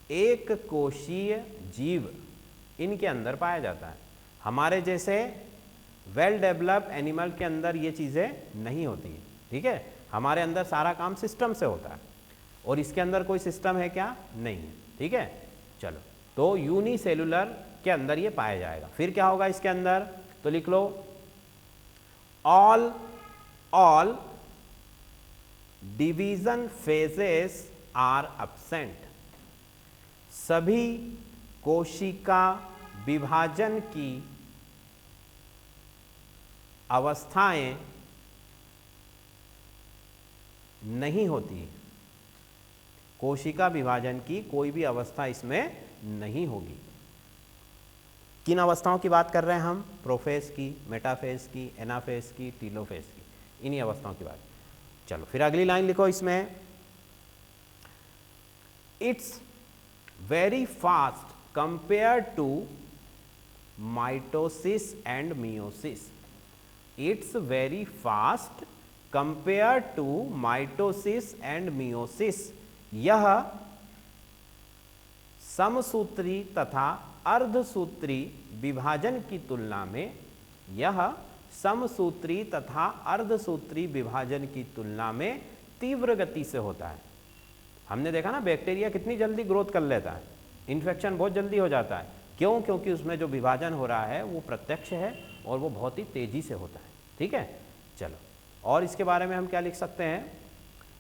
एक कोशीय जीव, इनके अंदर पाया जाता है। हमारे जैसे वेल डेवलप्ड एनिमल के अंदर ये चीज़ें नहीं होती हैं, ठीक है, हमारे अंदर सारा काम सिस्टम से होता है, और इसके अंदर कोई सिस्टम है क्या, नहीं है, ठीक है। चलो, तो यूनिसेलुलर के अंदर ये पाया जाएगा। फिर क्या होगा इसके अंदर, तो लिख लो all division phases are absent, सभी कोशिका विभाजन की अवस्थाएं नहीं होती, कोशिका विभाजन की कोई भी अवस्था इसमें नहीं होगी। किन अवस्थाओं की बात कर रहे हैं हम, प्रोफेज की, मेटाफेज की, एनाफेज की, टीलोफेज की, इन्हीं अवस्थाओं की बात। चलो फिर अगली लाइन लिखो इसमें, it's very fast compared to mitosis and meiosis, it's very fast compared to mitosis and meiosis, यह समसूत्री तथा अर्धसूत्री विभाजन की तुलना में, यह समसूत्री तथा अर्धसूत्री विभाजन की तुलना में तीव्र गति से होता है। हमने देखा ना बैक्टीरिया कितनी जल्दी ग्रोथ कर लेता है, इन्फेक्शन बहुत जल्दी हो जाता है, क्यों, क्योंकि उसमें जो विभाजन हो रहा है वो प्रत्यक्ष है और वो बहुत ही तेजी से होता है, ठीक है। चलो, और इसके बारे में हम क्या लिख सकते हैं,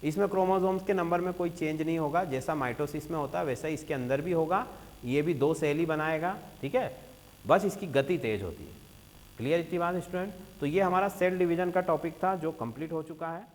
इसमें क्रोमोसोम्स के नंबर में कोई चेंज नहीं होगा, जैसा माइटोसिस में होता है वैसा ही इसके अंदर भी होगा, ये भी 2 सेल ही बनाएगा, ठीक है, बस इसकी गति तेज होती है। क्लियर इतनी बात स्टूडेंट। तो ये हमारा सेल डिवीजन का टॉपिक था जो कंप्लीट हो चुका है।